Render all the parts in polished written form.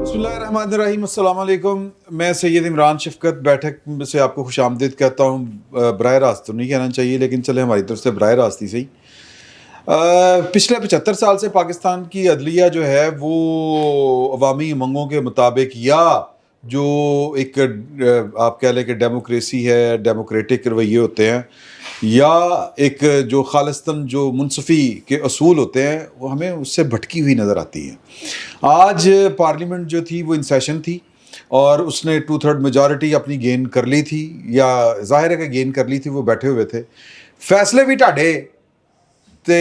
बिस्मिल्लाहिर्रहमानिर्रहीम, अस्सलाम वालेकुम। मैं सैयद इमरान शफकत बैठक से आपको खुश आमदीद कहता हूँ। बराह रास्त तो नहीं कहना चाहिए, लेकिन चले हमारी तरफ से बराह रास्त ही सही। पिछले 75 साल से पाकिस्तान की अदलिया जो है वो अवामी उमंगों के मुताबिक, या जो एक आप कह लें कि डेमोक्रेसी है, डेमोक्रेटिक रवैये होते हैं, या एक जो खालिस्तन जो मुनसफ़ी के असूल होते हैं, वो हमें उससे भटकी हुई नज़र आती है। आज पार्लियामेंट जो थी वो इन सेशन थी और उसने 2/3 मेजॉरिटी अपनी गेन कर ली थी, या ज़ाहिर है कि गेन कर ली थी। वो बैठे हुए थे, फैसले भी ढाडे ते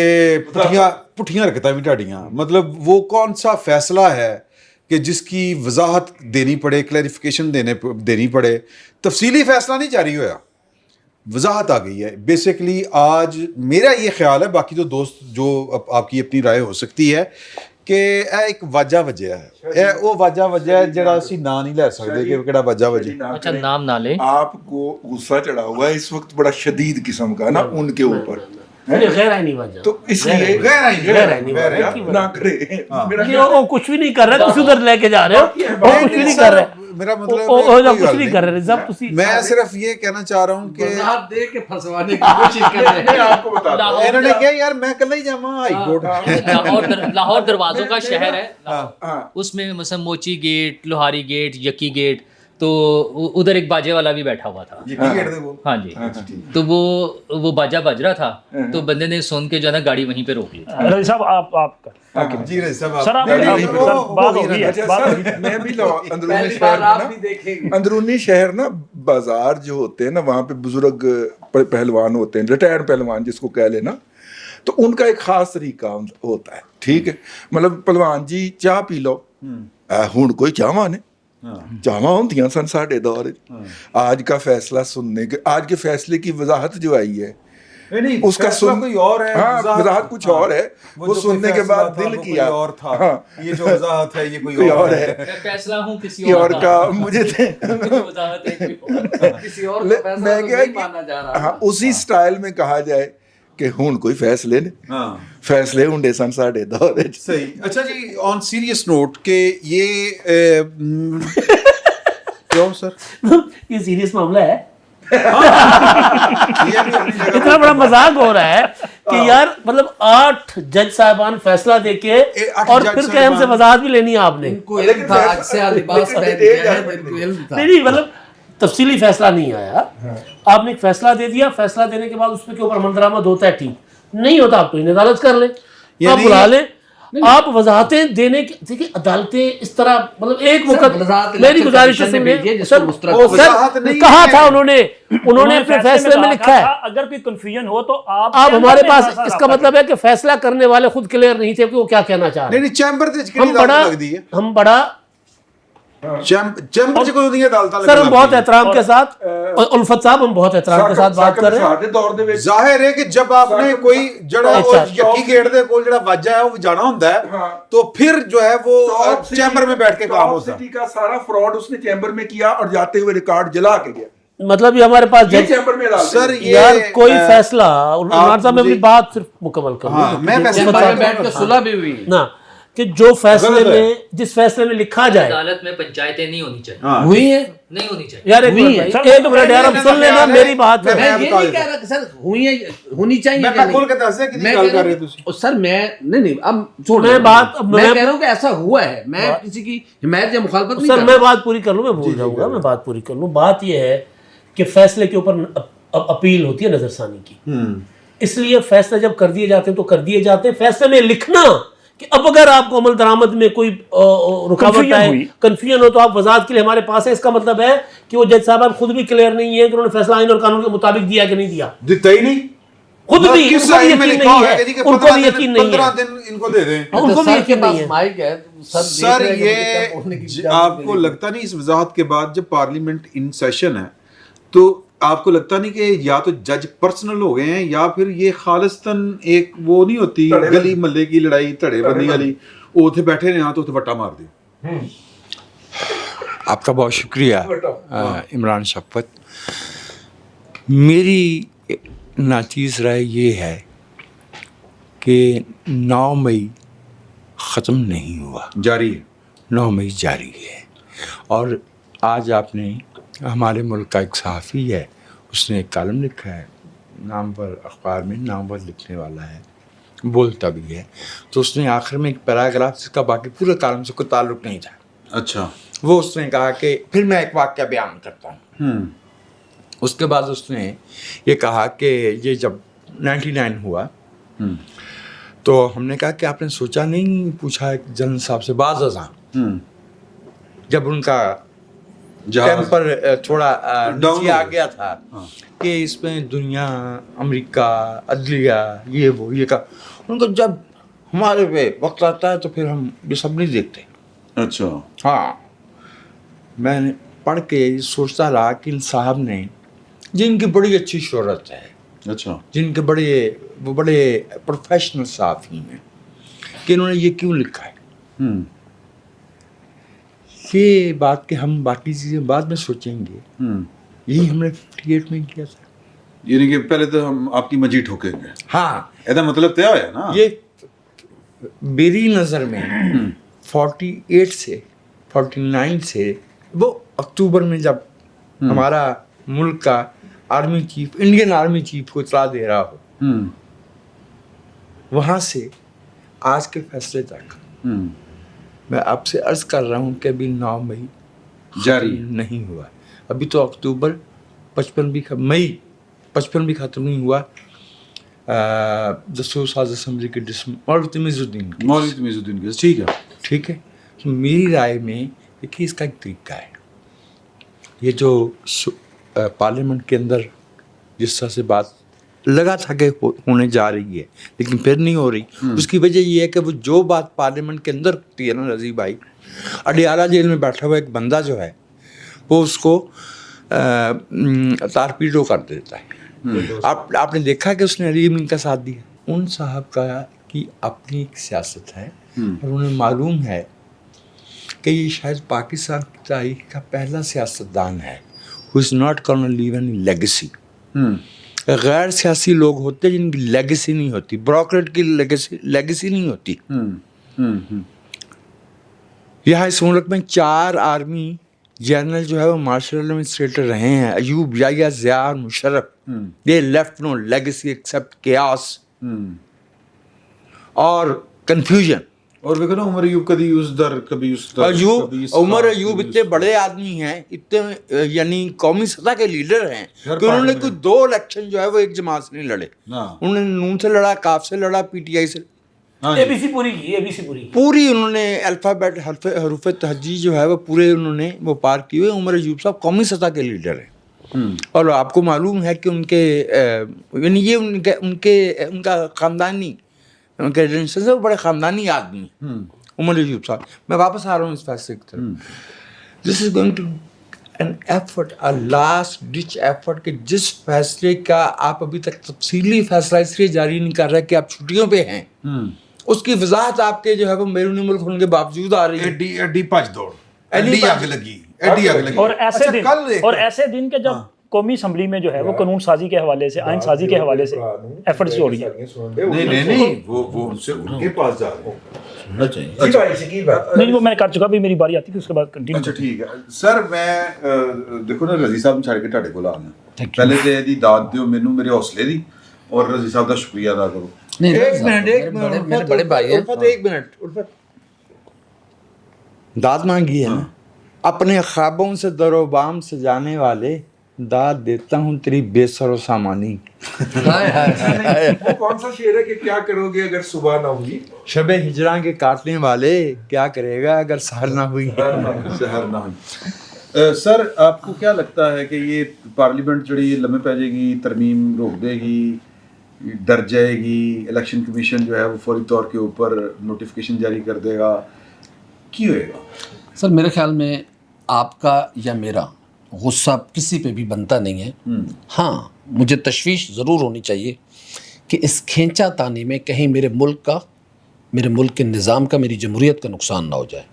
पुठियाँ रखता भी ढाडियाँ। मतलब वो कौन सा फैसला है कि जिसकी वजाहत देनी पड़े, क्लैरिफिकेशन देनी पड़े। तफसीली फैसला नहीं जारी होया, वजाहत आ गई है। बेसिकली आज मेरा ये ख्याल है, बाकी तो दोस्त जो आपकी अपनी राय हो सकती है, कि एक वाजा वजह है, वो वाजा वजह है जरा असी ना नहीं ले सकते कि केड़ा वाजा वजह। अच्छा, नाम ना ले। आपको गुस्सा चढ़ा हुआ है इस वक्त बड़ा शदीद किस्म का ना उनके ऊपर, गैर आईनी वजह, तो इसलिए गैर आईनी ना करे। वो कुछ भी नहीं कर रहे, तुम उधर लेके जा रहे हो, वो कुछ भी नहीं कर रहे। मेरा मतलब कुछ नहीं कर रहे सब तुसी। मैं सिर्फ ये कहना चाह रहा हूँ कि दे के फंसवाने की कोशिश कर रहे हैं। आपको बताता हूं, इन्होंने कहा यार मैं कल ही जावा हाई कोर्ट। लाहौर दरवाजों का शहर है, उसमें مثلا موچی गेट, लोहारी गेट, यकी गेट, तो उधर एक बाजे वाला भी बैठा हुआ था। हाँ जी, तो वो बाजा बज रहा था, तो बंदे ने सुन के जो है ना गाड़ी वहीं पे रोक ली। रजी साहब आप जी रही साहब, सर आप बात हो गई है। मैं भी अंदरूनी शहर ना, अंदरूनी शहर ना, बाजार जो होते हैं ना, वहाँ पे बुजुर्ग पहलवान होते हैं, रिटायर्ड पहलवान जिसको कह लेना, तो उनका एक खास तरीका होता है। ठीक है, मतलब पहलवान जी चाह पी लो, हुण कोई चाहवा ने चाहवा होंदियां सन साढ़े दौर। आज का फैसला सुनने के, आज के फैसले की वजाहत जो आई है, नहीं, उसका सुन कोई और है, हाँ, वजाहत कुछ और है। वो सुनने के बाद दिल किया और था, हाँ, ये जो वजाहत है ये कोई और है। मैं फैसला हूँ किसी और का मुझे किसी और का फैसला मैं तो क्या नहीं माना जा रहा। हाँ, उसी स्टाइल में कहा जाए कि हुण कोई फैसले ने, फैसले हुंडे सन साढ़े दौर विच। सही। अच्छा जी, ऑन सीरियस नोट के ये क्यों सर ये सीरियस मामला है। ये भी अपनी जगह इतना बड़ा मजाक हो रहा है कि यार, मतलब 8 जज साहबान फैसला देके और फिर कहे हमसे वजाहत भी लेनी है आपने। इनको इल्म था, आज से लिबास पहन के है, इनको इल्म था। नहीं, मतलब तफसीली फैसला नहीं आया। आपने एक फैसला दे दिया, फैसला देने के बाद उसके ऊपर अमल दरामद होता है, ठीक नहीं होता आप तो इन अदालत कर लें, आप बुला लें, आप वजाहतें देने की। देखिए अदालतें इस तरह, मतलब एक वक्त मेरी गुजारिश है, सर कहा था उन्होंने अपने फैसले में लिखा है, अगर कोई कंफ्यूजन हो तो आप हमारे पास, इसका मतलब है कि फैसला करने वाले खुद क्लियर नहीं थे कि वो क्या कहना चाह रहे हैं। नहीं चैम्बर हम बड़ा चैम्बर से कोई नहीं अदालत। सर हम बहुत एहतराम के साथ, उल्फत साहब हम बहुत एहतराम के साथ बात कर रहे हैं। जाहिर है कि जब आपने कोई जड़ा यकी गेट दे कोल जड़ा वाजा है वो जाना होता है, तो फिर जो है वो चैम्बर में बैठ के काम होता है। सिटी का सारा फ्रॉड उसने चैम्बर में किया और जाते हुए रिकॉर्ड जला के गया। मतलब ये हमारे पास चैम्बर में सर ये यार कोई फैसला, उमर साहब मैं अपनी बात सिर्फ मुकम्मल करूं, मैं चैम्बर में बैठ के सुलह भी हुई ना, कि जो फैसले में, जिस फैसले में लिखा जाए, अदालत में पंचायतें नहीं होनी चाहिए, हुई है, नहीं होनी चाहिए यार एक मिनट यार, हम सुन लेना मेरी बात। मैं ये नहीं कह रहा कि सर हुई है, होनी चाहिए, मैं खोल के दस है कि मैं गल कर रहे हो सर, मैं नहीं अब छोड़, मैं बात, मैं कह रहा हूँ कि ऐसा हुआ है, मैं किसी की हिमायत या मुखालफत नहीं सर, कर मैं रहा। बात पूरी कर लूं, मैं भूल जाऊंगा, मैं बात पूरी कर लूं। बात यह है कि फैसले के ऊपर अपील होती है नजरसानी की, इसलिए फैसले जब कर दिए जाते हैं तो कर दिए जाते हैं। फैसले में लिखना कि अब अगर आपको अमल दरामद में कोई रुकावट आए, कंफ्यूजन हो, तो आप वजाहत के लिए हमारे पास है। इसका मतलब है कि वो जज साहब खुद भी क्लियर नहीं है कि उन्होंने फैसला आइन और कानून के मुताबिक दिया कि नहीं दिया, देता ही नहीं, खुद भी उनको भी यकीन नहीं है, उनको भी यकीन नहीं है, 15 दिन इनको दे दें, उनको भी यकीन नहीं है। माइक है सर ये आपको लगता नहीं इस वजाहत के बाद जब पार्लियामेंट इन सेशन है, तो आपको लगता नहीं कि या तो जज पर्सनल हो गए हैं, या फिर ये खालिस्तन एक वो नहीं होती गली मल्ले की लड़ाई धड़े बंदी वाली, वो उठे बैठे ने तो वट्टा मार दियो। आपका बहुत शुक्रिया इमरान शफकत। मेरी नाचीज़ राय ये है कि 9 मई ख़त्म नहीं हुआ, जारी है। 9 मई जारी है। और आज आपने हमारे मुल्क का एक सहाफ़ी है, उसने एक कॉलम लिखा है नामवर अखबार में, नामवर लिखने वाला है, बोलता भी है, तो उसने आखिर में एक पैराग्राफ जिसका बाकी पूरे कॉलम से कोई ताल्लुक़ नहीं था, अच्छा, वो उसने कहा कि फिर मैं एक वाक़या बयान करता हूँ। उसके बाद उसने ये कहा कि ये जब 99 हुआ तो हमने कहा कि आपने सोचा नहीं, पूछा जनरल साहब से बाज़ अज़ां जब उनका टेम्पर थोड़ा नीचे आ गया था कि इसमें दुनिया, अमेरिका, अदलिया, ये वो ये का, उनको जब हमारे पे वक्त आता है तो फिर हम ये सब नहीं देखते। अच्छा, हाँ, मैंने पढ़ के सोचता रहा कि इन साहब ने, जिनकी बड़ी अच्छी शोहरत है, अच्छा, जिनके वो बड़े प्रोफेशनल साफ़ी हैं, कि इन्होंने ये क्यों लिखा है। ये बात कि हम बाकी चीज़ें बाद में सोचेंगे, यही हमने 58 में किया था। यानी कि पहले तो हम आपकी मजी ठोकेंगे। हाँ, ऐसा मतलब तय है ना। ये मेरी नज़र में 48 से 49 से वो अक्टूबर में जब हमारा मुल्क का army chief, Indian army chief को इतला दे रहा हो, वहाँ से आज के फैसले तक मैं आपसे अर्ज़ कर रहा हूँ कि अभी 9 मई जारी नहीं हुआ। अभी तो अक्टूबर 55 भी ख़त्म नहीं हुआ। दसूर साज असम्बली के मौलवी तमीज़ुद्दीन के, ठीक है, ठीक है। तो मेरी राय में देखिए इसका एक तरीका है, ये जो पार्लियामेंट के अंदर जिस तरह से बात लगा था कि होने जा रही है लेकिन फिर नहीं हो रही, उसकी वजह ये है कि वो जो बात पार्लियामेंट के अंदर होती है ना रज़ी भाई, अडियाला जेल में बैठा हुआ एक बंदा जो है वो उसको तारपीटो कर देता है। आपने देखा कि उसने अली अमीन का साथ दिया। उन साहब का की अपनी एक सियासत है और उन्हें मालूम है कि ये शायद पाकिस्तान की तारीख का पहला सियासतदान है who is not gonna leave any legacy. गैर सियासी लोग होते हैं जिनकी लेगेसी नहीं होती, ब्यूरोक्रेट की लेगेसी नहीं होती। यहाँ इस मुल्क में 4 आर्मी जनरल जो है वो मार्शल एडमिनिस्ट्रेटर रहे हैं, अयूब, याहिया, ज़िया और Musharraf. They left no legacy except chaos और कंफ्यूजन। और देखो ना उमर अयूब कभी उस दर कभी उस दर, उमर अयूब इतने बड़े आदमी हैं, इतने यानी कौमी सतह के लीडर हैं कि उन्होंने कोई 2 इलेक्शन जो है वो एक जमात से नहीं लड़े। उन्होंने नून से लड़ा, काफ से लड़ा, पीटीआई से, एबीसी पूरी पूरी उन्होंने अल्फ़ाबेट हरूफ तहजी जो है वो पूरे उन्होंने वो पार किए हुए। उमर अयूब साहब कौमी सतह के लीडर हैं और आपको मालूम है कि उनके यानी ये उनका ख़ानदानी, उनके जनरेशन से वो बड़े ख़ानदानी आदमी उमर अयूब साहब। मैं वापस आ रहा हूँ इस फैसले की तरफ। This is going to an effort, a last ditch effort कि जिस फैसले का आप अभी तक तफसीली फैसला इसलिए जारी नहीं कर रहे कि आप छुट्टियों पे हैं, उसकी वजाहत आपके जो है वो बैरूनी मुल्क होने के बावजूद आ रही है। एडी भज दौड़, एडी आग लगी। और ऐसे दिन के जब कौमी असम्बली में जो है वो कानून साजी के हवाले से, आइन साजी के हवाले से एफर्ट्स हो रही है। नहीं वो उनसे उनके पास जा रहे हैं। नहीं वो मैं कर चुका, भी मेरी बारी आती थी उसके बाद कंटिन्यू। अच्छा ठीक है सर, मैं देखो ना रजी साहब छड़ के ਤੁਹਾਡੇ ਕੋਲ ਆ ਗਿਆ, ਪਹਿਲੇ ਤੇ ਇਹਦੀ ਦਾਦ ਦਿਓ ਮੈਨੂੰ ਮੇਰੇ ਹੌਸਲੇ ਦੀ, और रजी साहब का शुक्रिया अदा करो। एक मिनट मेरे बड़े भाई हैं। एक मिनट दाद मांगी है ना, अपने ख्वाबों से दरोबाम सजाने वाले, दाद देता हूँ तेरी बेसरो सामानी। वो कौन सा शेर है कि क्या करोगे अगर सुबह ना हुई? शबे हिजरा के काटने वाले, क्या करेगा अगर सहर ना हुई। शहर ना हुई। सर आपको क्या लगता है कि ये पार्लियामेंट जड़ी लम्बे पै जाएगी, तरमीम रोक देगी, डर जाएगी, इलेक्शन कमीशन जो है वो फौरी तौर के ऊपर नोटिफिकेशन जारी कर देगा, क्यों होएगा? सर मेरे ख्याल में आपका या मेरा गुस्सा किसी पे भी बनता नहीं है। हाँ, मुझे तशवीश ज़रूर होनी चाहिए कि इस खींचा तानी में कहीं मेरे मुल्क का, मेरे मुल्क के निज़ाम का, मेरी जमहूरियत का नुकसान ना हो जाए।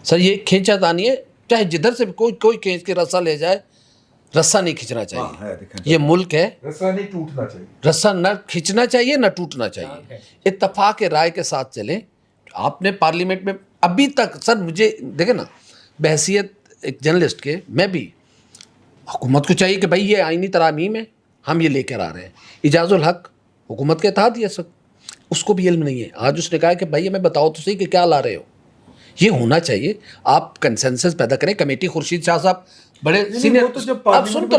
सर ये खींचा तानी है, चाहे जिधर से कोई खींच के रस्सा ले जाए, रस्सा नहीं खींचना चाहिए। ये मुल्क है, रस्सा नहीं टूटना चाहिए, रस्सा न खींचना चाहिए न टूटना चाहिए। इत्तफाक राय के साथ चलें। आपने पार्लियामेंट में ابھی تک سر مجھے دیکھیں نا بحیثیت ایک جرنلسٹ کے میں بھی حکومت کو چاہیے کہ بھائی یہ آئینی ترامیم ہے ہم یہ لے کر آ رہے ہیں. اعجاز الحق حکومت کے اتحاد یہ سب اس کو بھی علم نہیں ہے. آج اس نے کہا کہ بھائی ہمیں بتاؤ تو صحیح کہ کیا لا رہے ہو. یہ ہونا چاہیے آپ کنسنسس پیدا کریں. کمیٹی خورشید شاہ صاحب بڑے سینئر اب سن تو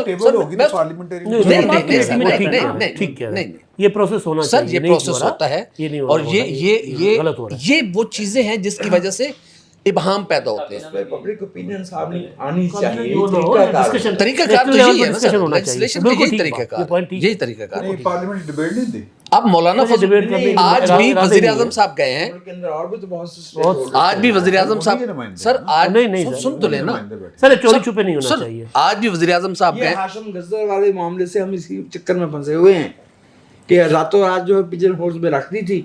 نہیں یہ پروسیس ہونا سر چاہیے. یہ پروسیس ہوتا ہے اور یہ وہ چیزیں ہیں جس کی وجہ سے ابہام پیدا ہوتے ہیں. پبلک اوپینین سامنے آنی چاہیے. طریقہ کار تو یہی ہے نا سر, لیجسلیشن کا یہی طریقہ کار, یہی طریقہ کار. پارلیمنٹ ڈیبیٹ نہیں دی. اب مولانا فضل آج بھی وزیر اعظم صاحب گئے ہیں, اور بھی تو بہت آج بھی وزیر اعظم صاحب سر آج سن تو لینا سر چوری چھپے نہیں ہونا چاہیے. آج بھی وزیر اعظم صاحب گئے. ہاشم غزل والے معاملے سے ہم اسی چکر میں پھنسے ہوئے ہیں کہ راتوں رات جو ہے پجن ہورس میں رکھ دی تھی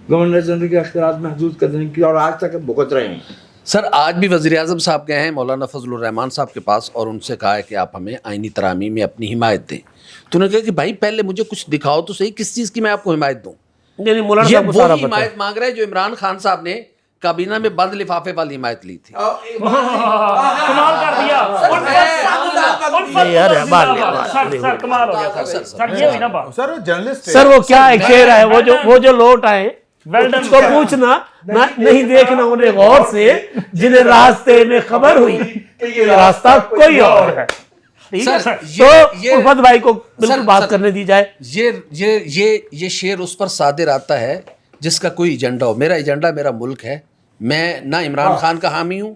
گورنر جنرل کے اختیارات محدود کر دینے کی, اور آج تک بھگت رہے ہیں. سر آج بھی وزیر اعظم صاحب گئے ہیں مولانا فضل الرحمان صاحب کے پاس اور ان سے کہا ہے کہ آپ ہمیں آئینی ترامیم میں اپنی حمایت دیں. تو انہوں نے کہا کہ بھائی پہلے مجھے کچھ دکھاؤ تو صحیح کس چیز کی میں آپ کو حمایت دوں. یہ وہی حمایت مانگ رہے ہیں جو عمران خان صاحب نے کابینہ میں بند لفافے والی حمایت لی تھی. کمال کر دیا. سر کمال ہو گیا سر. سر یہ ہوئی نا بات. سر جرنلسٹ سر وہ کیا ایک شعر ہے وہ جو لوٹ آئے اس کو پوچھنا نہیں دیکھنا انہیں غور سے جنہیں راستے میں خبر ہوئی کہ راستہ کوئی اور ہے. تو الفت بھائی کو بالکل بات کرنے دی جائے. یہ شعر اس پر صادر آتا ہے جس کا کوئی ایجنڈا ہو. میرا ایجنڈا میرا ملک ہے. میں نہ عمران خان کا حامی ہوں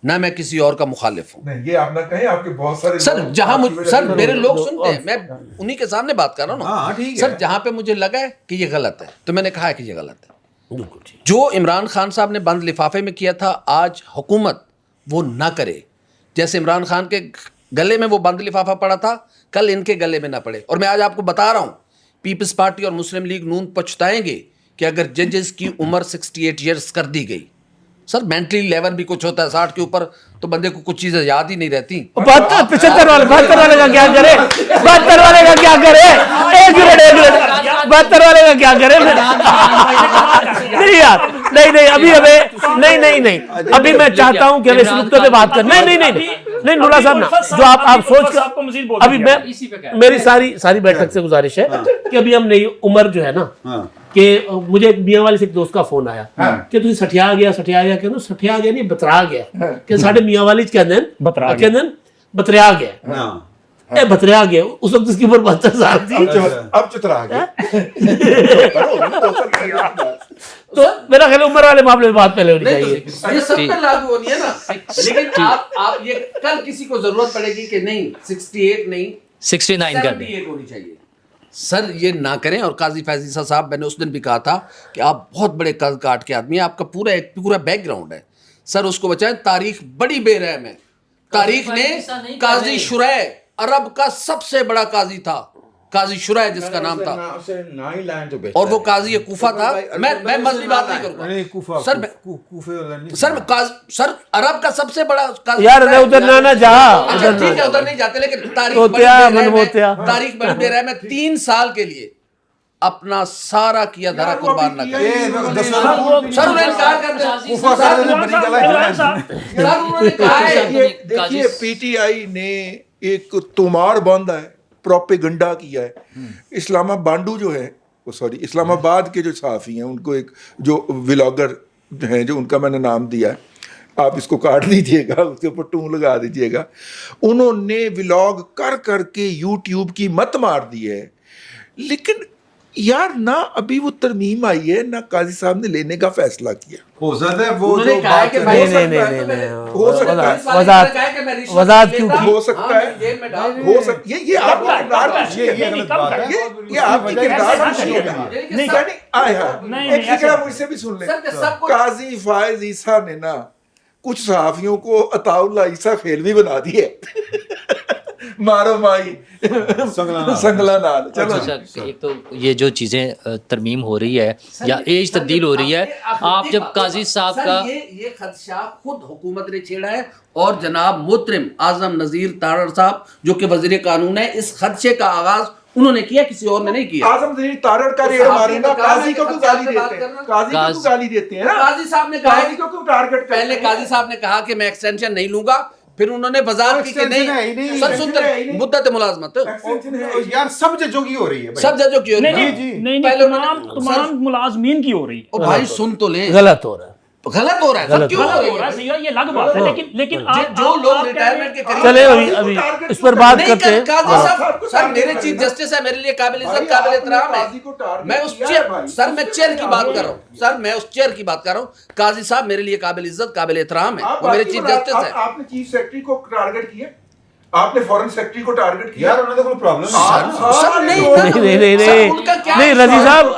نہ میں کسی اور کا مخالف ہوں. یہ آپ نہ کہیں, آپ کے بہت سارے سر جہاں سر میرے لوگ سنتے ہیں, میں انہی کے سامنے بات کر رہا ہوں نا سر. جہاں پہ مجھے لگا ہے کہ یہ غلط ہے تو میں نے کہا ہے کہ یہ غلط ہے. جو عمران خان صاحب نے بند لفافے میں کیا تھا آج حکومت وہ نہ کرے. جیسے عمران خان کے گلے میں وہ بند لفافہ پڑا تھا کل ان کے گلے میں نہ پڑے. اور میں آج آپ کو بتا رہا ہوں پیپلز پارٹی اور مسلم لیگ نون پچھتائیں گے کہ اگر ججز کی عمر 68 ایئرس کر دی گئی. سر مینٹلی لیول بھی کچھ ہوتا ہے, 60 کے اوپر تو بندے کو کچھ چیزیں یاد ہی نہیں رہتی. 75 والے کا کیا کرے, 72 والے کا کیا کرے, 72 والے کا کیا کرے. نہیں یار نہیں ابھی میں چاہتا ہوں کہ ہم اس نقطے پہ بات کریں. نہیں نولا صاحب نا جو آپ سوچ کر ابھی میری ساری بیٹھک سے گزارش ہے کہ ابھی ہم نئی عمر جو ہے نا کہ مجھے میاں والے سے ایک دوست کا فون آیا کہ تھی سٹھیا گیا کہ سٹھیا گیا نہیں بترا گیا کہ ساڈے میاں والے کہندے بتریا گیا. اے بتریا گیا اس وقت اس کی عمر 72 سال تھی. اب چترا گیا. تو میرا خیال عمر والے معاملے میں بات پہلے ہونی چاہیے. یہ سب پہ لاگو ہونی ہے نا. لیکن آپ یہ کل کسی کو ضرورت پڑے گی کہ نہیں 68 نہیں 69 کر دیں. 78 ہونی چاہیے. سر یہ نہ کریں. اور قاضی فیض عیسیٰ صاحب میں نے اس دن بھی کہا تھا کہ آپ بہت بڑے قد کاٹ کے آدمی ہیں, آپ کا پورا بیک گراؤنڈ ہے. سر اس کو بچائیں. تاریخ بڑی بے رحم ہے. تاریخ نے قاضی شرح عرب کا سب سے بڑا قاضی تھا, قاضی شرح جس کا نام تھا, اور وہ قاضی کوفہ تھا. میں مذہبی بات نہیں کروں گا سر عرب کا سب سے بڑا یار ادھر نہ جا. ٹھیک ہے ادھر نہیں جاتے لیکن تاریخ بڑی بے رحم ہے. 3 سال کے لیے اپنا سارا کیا دھرا قربان نہ کریں. سر انہیں انکار کرتے. دیکھیے پی ٹی آئی نے ایک تومار باندھا ہے, پروپیگنڈا کیا ہے. اسلام آباد کے جو صحافی ہیں ان کو ایک جو ولاگر ہیں جو ان کا میں نے نام دیا ہے, آپ اس کو کاٹ دیجئے گا, اس کے اوپر ٹون لگا دیجئے گا. انہوں نے ولاگ کر کے یوٹیوب کی مت مار دی ہے. لیکن یار نہ ابھی وہ ترمیم آئی ہے نہ قاضی صاحب نے لینے کا فیصلہ کیا. ہو سکتا ہے وہ جو بات وضاحت کیوں ہو سکتا ہے یہ آپ کا کردار یہ آپ کی کردار مجھ سے بھی سن لیں. قاضی فائز عیسیٰ نے نا کچھ صحافیوں کو عطا اللہ عیسیٰ خیلوی بنا دی ہے. مارو مائی سنگلا نال. چلو ایک تو یہ جو چیزیں ترمیم ہو رہی ہے یا ایج تبدیل ہو رہی ہے, آپ جب قاضی صاحب کا یہ خدشہ خود حکومت نے چھیڑا ہے اور جناب محترم اعظم نذیر تارڑ صاحب جو کہ وزیر قانون ہے, اس خدشے کا آغاز उन्होंने किया, किसी और ने नहीं किया। आजम जरीर तारड़ का रेड मारे ना, काजी को क्यों गाली देते हैं? काजी को क्यों गाली देते हैं ना? काजी साहब ने कहा, काजी को क्यों टारगेट करते हैं? पहले काजी साहब ने कहा कि मैं एक्सटेंशन नहीं लूंगा, फिर उन्होंने वजारत की कि नहीं, सर सुनते मुद्दत मुलाजमत यार सब जजों की हो रही है सब जजों की हो रही है। नहीं, पहले तमाम मुलाजमीन की हो रही है। ओ भाई सुन तो ले, गलत हो रहा है। गलत हो रहा है सर, क्यों हो गलत हो रहा रहा है, सही है, ये अलग बात है, लेकिन जो लोग रिटायरमेंट के करीब, चले अभी इस पर बात करते हैं। काजी साहब, सर मेरे चीफ जस्टिस है, मेरे लिए काबिल इज्जत काबिल एहतराम है। मैं उस चेयर, सर मैं चेयर की बात कर रहा हूँ, सर मैं उस चेयर की बात कर रहा हूँ। काजी साहब मेरे लिए काबिल इज्जत काबिल एहतराम है, वो मेरे चीफ जस्टिस है। आपने चीफ सेक्रेटरी को टारगेट किया, आपने फॉरेन सेक्रेटरी को टारगेट किया। यार उन्हें तो कोई प्रॉब्लम सर नहीं, उनका क्या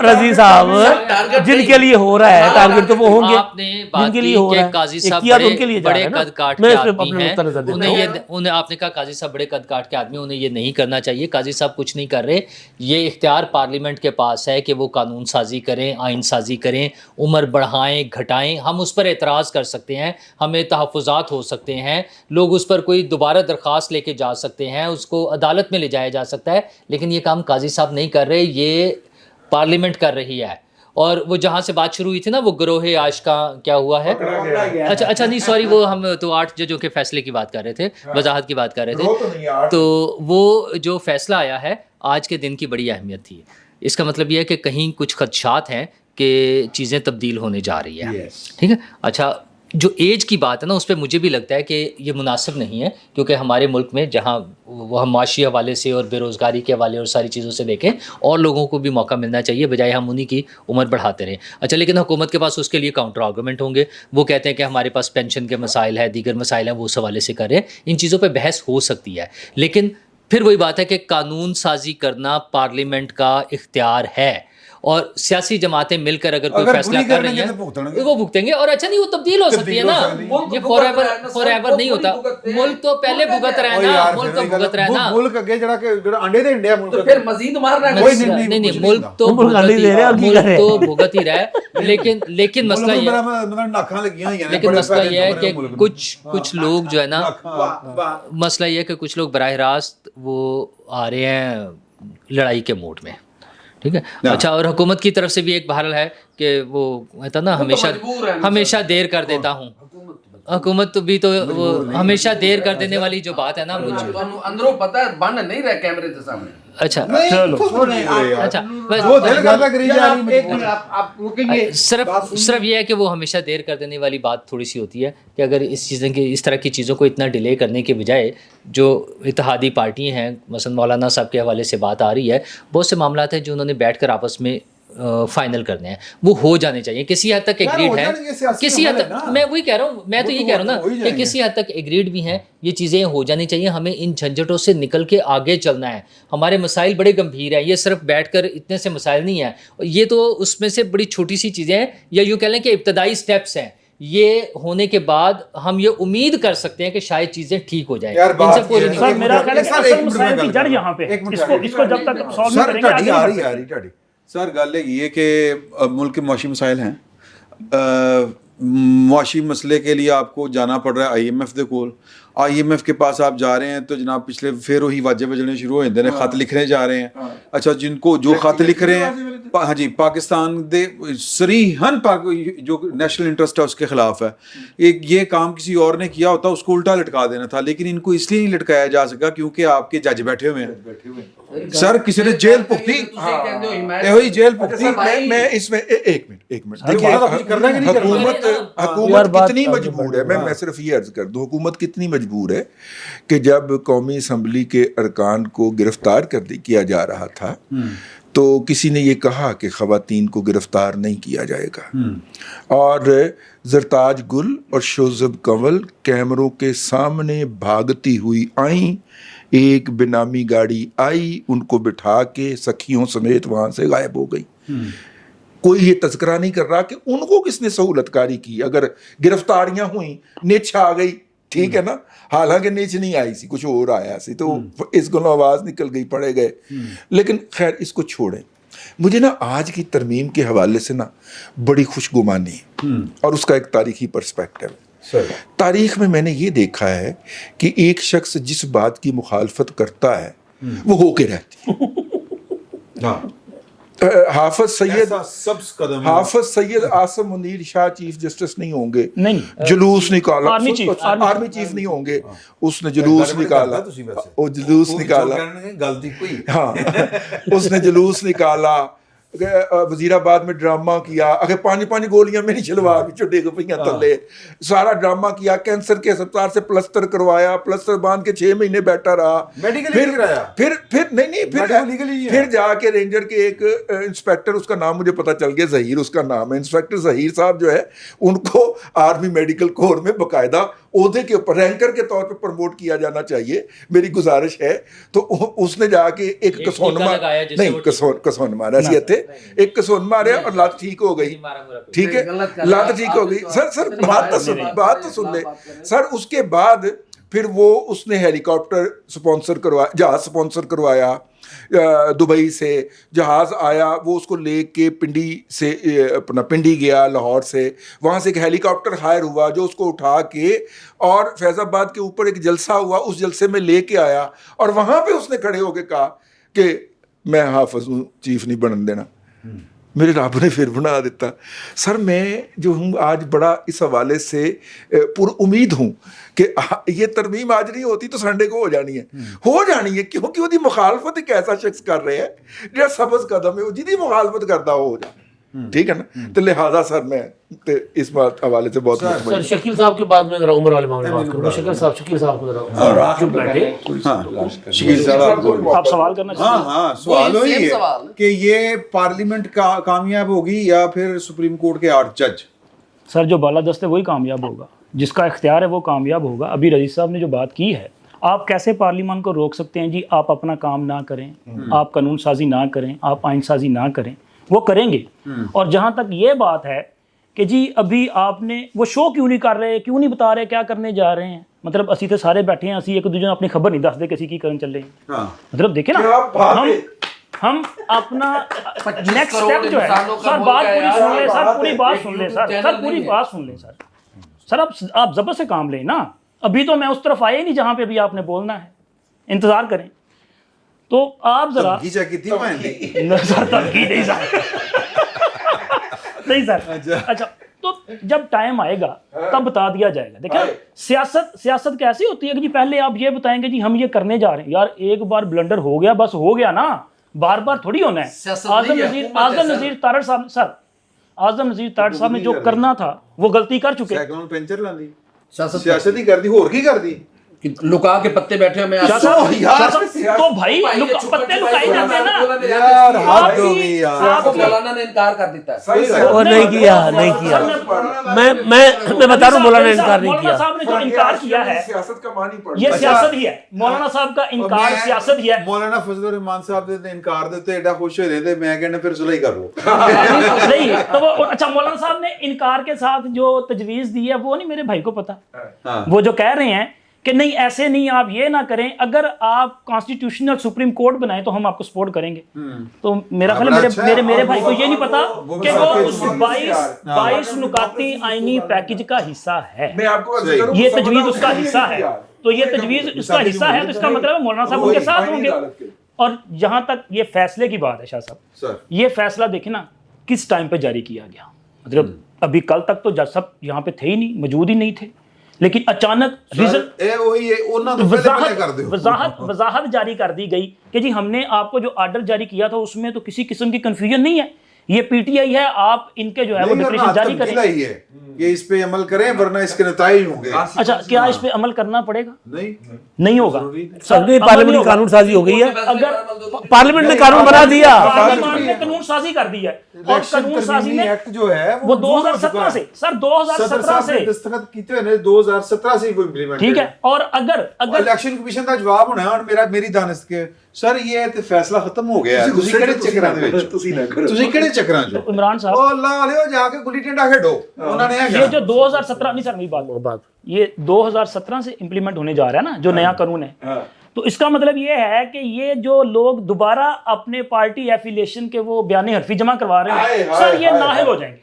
रजी साहब जिनके लिए हो रहा है टारगेट तो वो होंगे, आपने बात जिनके की लिए हो रहा कि है काजी साहब किया तो उनके लिए जा रहा बड़े है ना। कद काट मैं के इस पे आदमी अपने हैं, उत्तर नजर देता हूं। उन्हें आपने कहा काजी साहब बड़े कद काट के आदमी, उन्हें ये नहीं करना चाहिए। काजी साहब कुछ नहीं कर रहे, ये इख्तियार पार्लियामेंट के पास है कि वो कानून साजी करें, आइन साजी करें, उम्र बढ़ाएं घटाएं, हम उस पर एतराज़ कर सकते हैं, हमें तहफ़्फ़ुज़ात हो सकते हैं, लोग उस पर कोई दोबारा दरख्वास्त लेके जा सकते हैं, उसको अदालत में ले जाया जा सकता है, लेकिन ये काम काजी साहब नहीं कर रहे, ये पार्लियामेंट कर रही है। और वो जहाँ से बात शुरू हुई थी ना, वो ग्रोह आज का क्या हुआ है, अच्छा नहीं सॉरी, वो हम तो 8 जजों के फैसले की बात कर रहे थे, वजाहत की बात कर रहे थे, तो वो जो फैसला आया है आज के दिन की बड़ी अहमियत थी। इसका मतलब ये है कि कहीं कुछ खदशात हैं कि चीज़ें तब्दील होने जा रही है, ठीक है। अच्छा, जो एज की बात है ना, उस पर मुझे भी लगता है कि ये मुनासिब नहीं है, क्योंकि हमारे मुल्क में जहाँ वो हम माशी हवाले से और बेरोज़गारी के हवाले और सारी चीज़ों से देखें, और लोगों को भी मौका मिलना चाहिए, बजाय हम उन्हीं की उम्र बढ़ाते रहें। अच्छा, लेकिन हुकूमत के पास उसके लिए काउंटर आर्गूमेंट होंगे, वो कहते हैं कि हमारे पास पेंशन के मसाइल है, दीगर मसाइल हैं, वो उस हवाले से करें। इन चीज़ों पर बहस हो सकती है, लेकिन फिर वही बात है कि कानून साजी करना पार्लियामेंट का इख्तियार है, और सियासी जमातें मिलकर अगर कोई फैसला कर रही हैं वो भुगतेंगे। और अच्छा नहीं, वो तब्दील हो सकती है ना, ये फॉरएवर नहीं होता। मुल्क तो पहले भुगत रहा है ना, मुल्क तो भुगत रहा है ना, मुल्क अगे जड़ा के अंडे दे इंडिया मुल्क, तो फिर मजीद मार रहा है। नहीं, मुल्क तो भुगत ही रहा है, लेकिन मसला ये है कि कुछ लोग जो है ना, मसला ये है कि कुछ लोग बराह रास्त वो आ रहे हैं लड़ाई के मोड में, ठीक है। अच्छा, और हुकूमत की तरफ से भी एक बहरहाल है कि वो कहता ना, हमेशा देर कर देता हूँ। हुकूमत तो भी तो वो हमेशा देर कर देने वाली जो बात है ना, मुझे अंदरों पता है बन नहीं रहा कैमरे के सामने। अच्छा चलो अच्छा, वो दिल करता करी जा रही है। आप रुकेंगे, सिर्फ ये है कि वो हमेशा देर कर देने वाली बात थोड़ी सी होती है कि अगर इस तरह की चीज़ों को इतना डिले करने के बजाय जो इत्तेहादी पार्टी हैं, मसलन मौलाना साहब के हवाले से बात आ रही है, बहुत से मामला हैं जो उन्होंने बैठ कर आपस में फाइनल करने हैं, वो हो जाने चाहिए। किसी हद तक एग्रीड है, किसी हद तक, मैं वही कह रहा हूँ, मैं तो ये कह रहा हूँ ना कि किसी हद तक एग्रीड भी हैं, ये चीज़ें हो जानी चाहिए। हमें इन झंझटों से निकल के आगे चलना है, हमारे मसाइल बड़े गंभीर हैं, ये सिर्फ बैठकर इतने से मसाइल नहीं हैं, ये तो उसमें से बड़ी छोटी सी चीज़ें हैं, या यूँ कह लें कि इब्तदाई स्टेप्स हैं। ये होने के बाद हम ये उम्मीद कर सकते हैं कि शायद चीज़ें ठीक हो जाएं। इनसे पूरी नहीं। सर मेरा ख्याल है कि असल मसाइल की जड़ यहाँ पे, इसको जब तक सॉल्व नहीं करेंगे आगे नहीं बढ़ सकते। सर गल ये कि मुल्क के मुआशी मसाइल हैं, मुआशी मसले के लिए आपको जाना पड़ रहा है IMF दे कोल। IMF के पास आप जा रहे हैं तो जनाब पिछले फिर वही वाजे बजने शुरू हो जाते हैं, खत लिखने जा रहे हैं। अच्छा, जिनको जो खत लिख रहे हैं, हाँ जी, पाकिस्तान दे सरीहन जो नेशनल इंटरेस्ट है उसके खिलाफ है। ये काम किसी और ने किया होता उसको उल्टा लटका देना था, लेकिन इनको इसलिए नहीं लटकाया जा सका क्योंकि आपके जज बैठे हुए हैं। सर किसी ने जेल भुगती, जेल भुगती। मैं इसमें एक मिनट देखिए, हुकूमत कितनी मजबूर है, मैं सिर्फ ये अर्ज कर दूं, हुकूमत कितनी मजबूर है कि जब कौमी असम्बली के अरकान को गिरफ्तार किया जा रहा था तो किसी ने ये कहा कि ख़वातीन को गिरफ्तार नहीं किया जाएगा, और जरताज गुल और शोज़ब कंवल कैमरों के सामने भागती हुई आई, एक बेनामी गाड़ी आई, उनको बिठा के सखियों समेत वहाँ से गायब हो गई। कोई ये तज़किरा नहीं कर रहा कि उनको किसने सहूलतकारी की। अगर गिरफ्तारियां हुई, निच आ गई, ठीक है ना, हालांकि निच नहीं आई सी, कुछ और आया सी, तो इस को आवाज़ निकल गई, पड़े गए। लेकिन खैर इसको छोड़ें। मुझे ना आज की तरमीम के हवाले से ना बड़ी खुशगुमानी है, और उसका एक तारीखी पर्सपेक्टिव है। तारीख में मैंने ये देखा है कि एक शख्स जिस बात की मुखालफत करता है वो होके रहती है। हाफिज सैयद ऐसा सब्ज कदम है। हाफिज सैयद आसम मुनीर शाह चीफ जस्टिस नहीं होंगे, नहीं। जुलूस निकाला, आर्मी चीफ नहीं होंगे, उसने जुलूस निकाला, वो जुलूस निकाला, गलती कोई हाँ उसने जुलूस निकाला, वजीराबाद में ड्रामा किया, अगर 5 गोलियां मेरी शलवार भी चुटे को पईयां थले, सारा ड्रामा किया, कैंसर के अस्पताल से प्लस्तर करवाया, प्लस्तर बांध के 6 महीने बैठा रहा, मेडिकल कराया, फिर नहीं फिर जाके रेंजर के एक इंस्पेक्टर, उसका नाम मुझे पता चल गया, जहीर उसका नाम है, इंस्पेक्टर जहीर साहब जो है, उनको आर्मी मेडिकल कोर में बकायदा ओहदे के ऊपर रैंकर के तौर पे प्रमोट किया जाना चाहिए, मेरी गुजारिश है। तो उसने जाके एक कसौन मारा सी इत्थे, एक कसौन मारे और लत ठीक हो गई, ठीक है, लत ठीक हो गई। सर बात तो सुन ले सर। उसके बाद फिर वो उसने हेलीकॉप्टर स्पॉन्सर करवाया, जहाज स्पॉन्सर करवाया दुबई से, जहाज़ आया, वो उसको लेके पिंडी से अपना पिंडी गया लाहौर से, वहाँ से एक हेलीकॉप्टर हायर हुआ जो उसको उठा के और फैज़ाबाद के ऊपर एक जलसा हुआ, उस जलसे में लेके आया और वहाँ पे उसने खड़े होके कहा कि मैं हाफिज हूँ, चीफ नहीं बनने देना। मेरे रब ने फिर बना देता। सर मैं जो हूँ आज बड़ा इस हवाले से पुरुमीद हूँ कि ये तरमीम आज नहीं होती तो संडे को हो जानी है, क्योंकि वो मुखालफत एक ऐसा शख्स कर रहे हैं जो सबज कदम है, वो जिदी मुखालफत करता हो जा, ठीक है ना। तो लिहाजा सर मैं इस बात हवाले से बहुत सर शकील साहब के बाद में जरा उम्र वाले मामले बात करूँ। शकील साहब को जरा चुप बैठे। शकील साहब आप सवाल करना चाहते हैं? हाँ सवाल वही है कि ये पार्लियामेंट का कामयाब होगी या फिर सुप्रीम कोर्ट के 8 जज? सर जो बालादस्त है वही कामयाब होगा, जिसका इख्तियार है वो कामयाब होगा। अभी रईस साहब ने जो बात की है, आप कैसे पार्लियामान को रोक सकते हैं जी? आप अपना काम ना करें, आप कानून साजी ना करें, आप आइन साजी ना करें, वो करेंगे। और जहाँ तक ये बात है कि जी अभी आपने वो शो क्यों नहीं कर रहे, क्यों नहीं बता रहे क्या करने जा रहे हैं, मतलब असी तो सारे बैठे हैं, असी एक दूसरे अपनी खबर नहीं दस दे किसी की करन चले हैं। मतलब देखे ना, हम अपना नेक्स्ट स्टेप जो है सर, बात पूरी सुन ले सर, पूरी बात सुन ले सर, पूरी बात सुन ले सर, आप जबर से काम लें ना। अभी तो मैं उस तरफ आया ही नहीं जहाँ पे अभी आपने बोलना है, इंतजार करें। तो आप जरा नहीं सर, अच्छा तो जब टाइम आएगा तब बता दिया जाएगा। देखिए सियासत कैसी होती है कि जी पहले आप ये बताएंगे जी हम ये करने जा रहे हैं, यार एक बार ब्लंडर हो गया बस हो गया ना, बार बार थोड़ी होना है। आजम नज़ीर तारड़ साहब ने जो करना था वो गलती कर चुके। सियासत ही कर दी, होर की कर दी, लुका के पत्ते बैठे हो। मैं तो भाई पत्ते लुकाए जाते हैं ना यार, हाथ हो गई यार। आपको मौलाना ने इनकार कर देता है। वो नहीं किया मैं बता रहा हूँ, मौलाना ने इनकार नहीं किया। मौलाना साहब ने जो इनकार किया है सियासत का मानी पड़ ये सियासत ही है। मौलाना साहब का इनकार सियासत ही है। मौलाना फजलुर रहमान साहब ने इनकार देते एडा खुश हो रहे थे, मैं कहने फिर सुलह कर लो नहीं तो वो अच्छा, मौलाना साहब ने इनकार के साथ जो तजवीज दी है वो नहीं मेरे भाई को पता। वो जो कह रहे हैं कि नहीं ऐसे नहीं, आप ये ना करें, अगर आप कॉन्स्टिट्यूशनल सुप्रीम कोर्ट बनाए तो हम आपको सपोर्ट करेंगे। तो मेरा ख्याल मेरे भाई को ये नहीं पता कि वो उस 22 नुकाती आईनी पैकेज का हिस्सा है। ये तजवीज उसका हिस्सा है, तो ये तजवीज उसका हिस्सा है, तो इसका मतलब मौलाना साहब उनके साथ होंगे। और जहां तक ये फैसले की बात है शाह साहब, ये फैसला देखे ना किस टाइम पे जारी किया गया। मतलब अभी कल तक तो जज साहब यहाँ पे थे ही नहीं, मौजूद ही नहीं थे, लेकिन अचानक वजाहत जारी कर दी गई कि जी हमने आपको जो आर्डर जारी किया था उसमें तो किसी किस्म की कंफ्यूजन नहीं है, ये पीटीआई है, आप इनके जो है वो डिक्लेरेशन जारी करें, ये इस पे अमल करें वरना इसके नतीजे होंगे। अच्छा क्या इस पे अमल करना पड़ेगा? नहीं होगा सर, पार्लियामेंट की कानून साजी हो गई है। अगर पार्लियामेंट ने कानून बना दिया, पार्लियामेंट ने कानून साजी कर दी है, और कानून साजी में एक्ट जो है वो 2017 से सर 2017 से दस्तखत कीते हुए 2017 से वो इंप्लीमेंट, ठीक है। और अगर इलेक्शन कमीशन का जवाब होना और मेरी दानिश के सर ये ते फैसला खत्म हो गया। ਤੁਸੀਂ ਕਿਹੜੇ ਚੱਕਰਾਂ ਦੇ ਵਿੱਚ ਤੁਸੀਂ ਕਿਹੜੇ ਚੱਕਰਾਂ ਚ इमरान साहब ਉਹ ਲਾ ਲਿਓ ਜਾके ਗੁੱਲੀ ਡੰਡਾ ਖੇਡੋ ਉਹਨਾਂ ਨੇ ये जो 2017 नहीं सर मेरी बात ये 2017 से इंप्लीमेंट होने जा रहा है ना जो नया कानून है, तो इसका मतलब ये है कि ये जो लोग दोबारा अपने पार्टी एफिलिएशन के वो बयाने हरफी जमा करवा रहे हैं सर, ये नाहिल हो जाएंगे।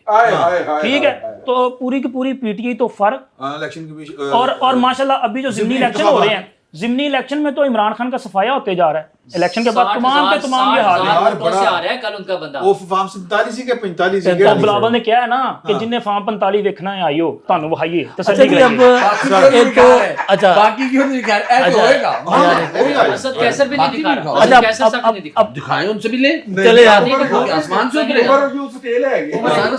ठीक है, तो पूरी की पूरी पीटीआई तो फर्क इलेक्शन कमीशन और माशाल्लाह अभी जो ज़िमनी इलेक्शन हो रहे हैं, ज़िमनी इलेक्शन में तो इमरान खान का सफाया होते जा रहा है। इलेक्शन के बाद तमाम के तमाम ये हाल है। यार, वोटों से आ रहा है कल उनका बंदा। ਉਹ ਫਾਰਮ 47 ਸੀ ਕਿ 45 ਸੀ तो बिलावल ने क्या है ना कि जिन्हें फार्म 45 देखना है आइयो ਤੁਹਾਨੂੰ ਵਿਖਾਈਏ अच्छा तसल्ली जी, अब कराइए। एक तो अच्छा बाकी क्यों नहीं दिखा रहे? ऐसे होएगा। असद कैसर भी नहीं दिखा रहा, अच्छा, असद कैसर अब- तक नहीं दिखा अब दिखाए उनसे भी ले, चले यार आसमान से उतरे।